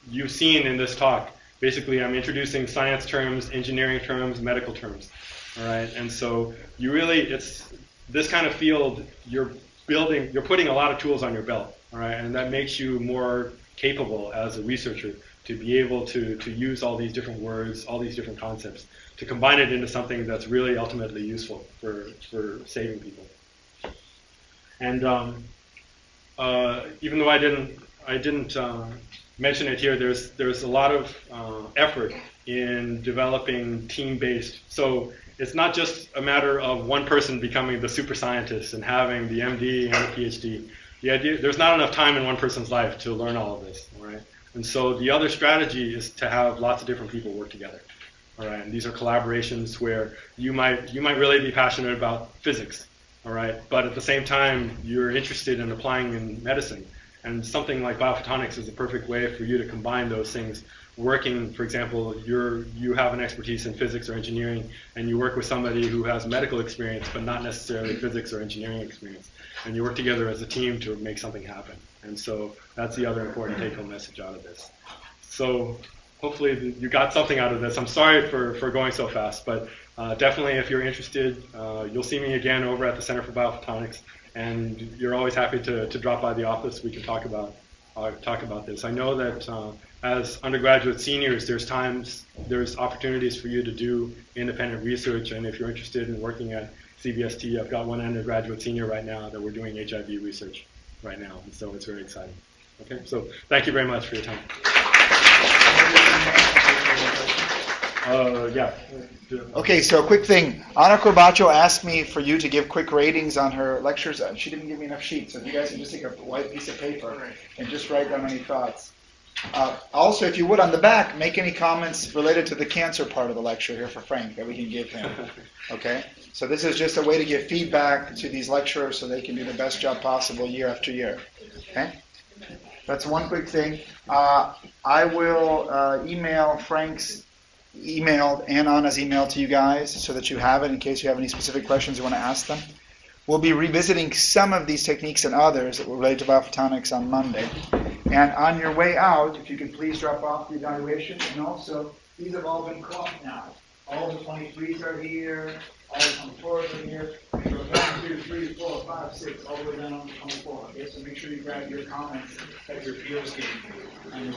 you've seen in this talk. Basically, I'm introducing science terms, engineering terms, medical terms. All right, and so it's this kind of field. You're putting a lot of tools on your belt. All right, and that makes you more capable as a researcher to be able to use all these different words, all these different concepts, to combine it into something that's really ultimately useful for saving people. And even though I didn't mention it here, there's a lot of effort in developing team-based. So it's not just a matter of one person becoming the super scientist and having the MD and the PhD. The idea, there's not enough time in one person's life to learn all of this, all right? And so the other strategy is to have lots of different people work together, all right? And these are collaborations where you might really be passionate about physics, all right? But at the same time, you're interested in applying in medicine. And something like biophotonics is a perfect way for you to combine those things. Working, for example, you have an expertise in physics or engineering, and you work with somebody who has medical experience, but not necessarily physics or engineering experience. And you work together as a team to make something happen. And so that's the other important take-home message out of this. So hopefully you got something out of this. I'm sorry for going so fast, but definitely if you're interested, you'll see me again over at the Center for Biophotonics, and you're always happy to drop by the office. We can talk about this. I know that as undergraduate seniors, there's opportunities for you to do independent research, and if you're interested in working at CBST, I've got one undergraduate senior right now that we're doing HIV research right now, and so it's very exciting. Okay, so thank you very much for your time. Yeah. Okay, so a quick thing. Ana Corbacho asked me for you to give quick ratings on her lectures. She didn't give me enough sheets, so if you guys can just take a white piece of paper and just write down any thoughts. Also, if you would, on the back, make any comments related to the cancer part of the lecture here for Frank that we can give him. Okay? So this is just a way to give feedback to these lecturers so they can do the best job possible year after year. Okay? That's one quick thing. I will email Frank's email and Anna's email to you guys so that you have it in case you have any specific questions you want to ask them. We'll be revisiting some of these techniques and others that were related to biophotonics on Monday. And on your way out, if you could please drop off the evaluation. And also, these have all been clocked now. All the 23s are here. All the 24s are here. So 1, 2, 3, 4, 5, 6, all the way down to 24. Okay, so make sure you grab your comments that your peers gave you.